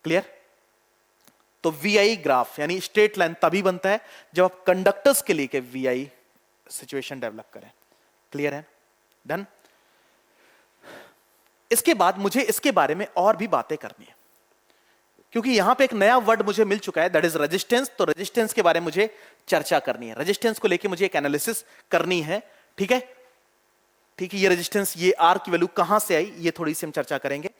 क्लियर? तो वीआई ग्राफ यानी स्ट्रेट लाइन तभी बनता है जब आप कंडक्टर्स के लिए के वीआई सिचुएशन डेवलप करें। क्लियर है? डन। इसके बाद मुझे इसके बारे में और भी बातें करनी है, क्योंकि यहां पे एक नया वर्ड मुझे मिल चुका है, दैट इज रेजिस्टेंस। तो रेजिस्टेंस के बारे में मुझे चर्चा करनी है, रेजिस्टेंस को लेके मुझे एक एनालिसिस करनी है। ठीक है, ठीक है, ये रेजिस्टेंस, ये आर की वैल्यू कहां से आई, ये थोड़ी सी हम चर्चा करेंगे।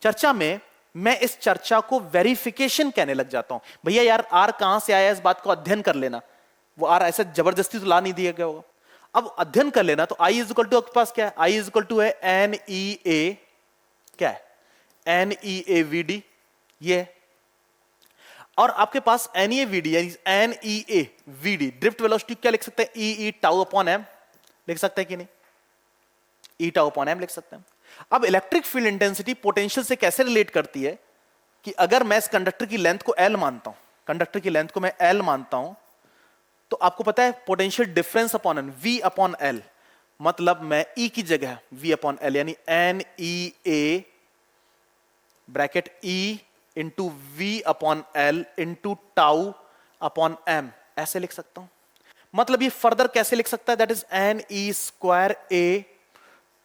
चर्चा में मैं इस चर्चा को वेरिफिकेशन कहने लग जाता हूं। भैया यार आर कहां से आया, इस बात को अध्ययन कर लेना। वो आर ऐसा जबरदस्ती तो ला नहीं दिया गया होगा, अब अध्ययन कर लेना। तो आई इज इक्वल टू, आपके पास क्या है, आई इज इक्वल टू है एन ई ए, क्या है, N E A V D, ये है। और आपके पास N E A V D यानी N E A V D drift velocity क्या लिख सकते हैं, E E tau upon M लिख सकते हैं कि नहीं, ई टाउ अपॉन एम लिख सकते हैं। अब इलेक्ट्रिक फील्ड इंटेंसिटी पोटेंशियल से कैसे रिलेट करती है कि अगर मैं इस कंडक्टर की लेंथ को एल मानता हूं, कंडक्टर की लेंथ को मैं एल मानता हूं, तो आपको पता है potential difference upon N, V upon L, मतलब मैं ई की जगह वी अपॉन एल यानी N E A bracket E into V upon L into tau upon M ऐसे लिख सकता हूं। मतलब ये फर्दर कैसे लिख सकता है, that is N E square A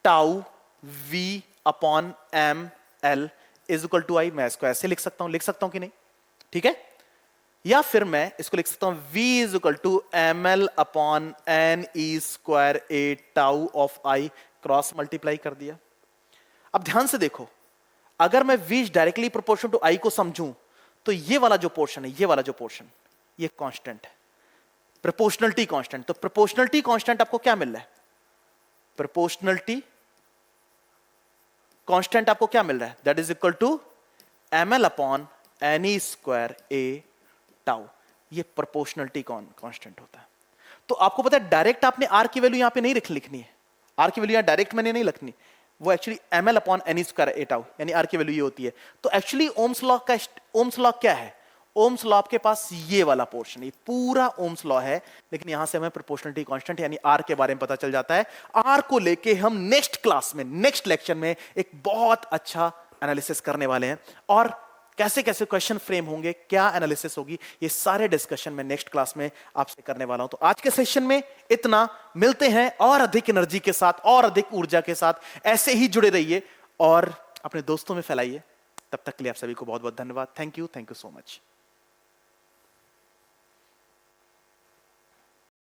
tau V upon M L is equal to I. मैं इसको ऐसे लिख सकता हूं कि नहीं, ठीक है। या फिर मैं इसको लिख सकता हूं v is equal to M L upon N E square A tau of I, cross multiply कर दिया। अब ध्यान से देखो, अगर मैं v directly proportion to I को समझूं तो ये वाला जो पोर्शन है, ये वाला जो पोर्शन, ये कांस्टेंट है, प्रोपोर्शनलिटी कांस्टेंट। तो प्रोपोर्शनलिटी कांस्टेंट आपको क्या मिल रहा है, प्रोपोर्शनलिटी कांस्टेंट आपको क्या मिल रहा है, that is equal to M L upon N E square A tau. ये प्रोपोर्शनलिटी कांस्टेंट होता है। तो आपको पता है डायरेक्ट आपने आर की वैल्यू यहां पे नहीं लिखनी है, आर की वैल्यू यहां डायरेक्ट मैंने नहीं लिखनी, वो actually M L upon N E square A tau यानी आर की वैल्यू ये होती है। तो एक्चुअली ओम्स लॉ का, ओम्स लॉ क्या है, ओम्स लॉ आपके पास ये वाला पोर्शन, ये पूरा ओम्स लॉ है, लेकिन यहां से हमें प्रोपोर्शनलिटी कांस्टेंट यानी आर के बारे में पता चल जाता है। आर को लेके हम नेक्स्ट क्लास में, नेक्स्ट लेक्चर में एक बहुत अच्छा एनालिसिस करने वाले हैं, और कैसे कैसे क्वेश्चन फ्रेम होंगे, क्या एनालिसिस होगी, ये सारे डिस्कशन मैं नेक्स्ट क्लास में आपसे करने वाला हूं। तो आज के सेशन में इतना, मिलते हैं और अधिक एनर्जी के साथ और अधिक ऊर्जा के साथ। ऐसे ही जुड़े रहिए और अपने दोस्तों में फैलाइए। तब तक के लिए आप सभी को बहुत बहुत धन्यवाद। Thank you so much.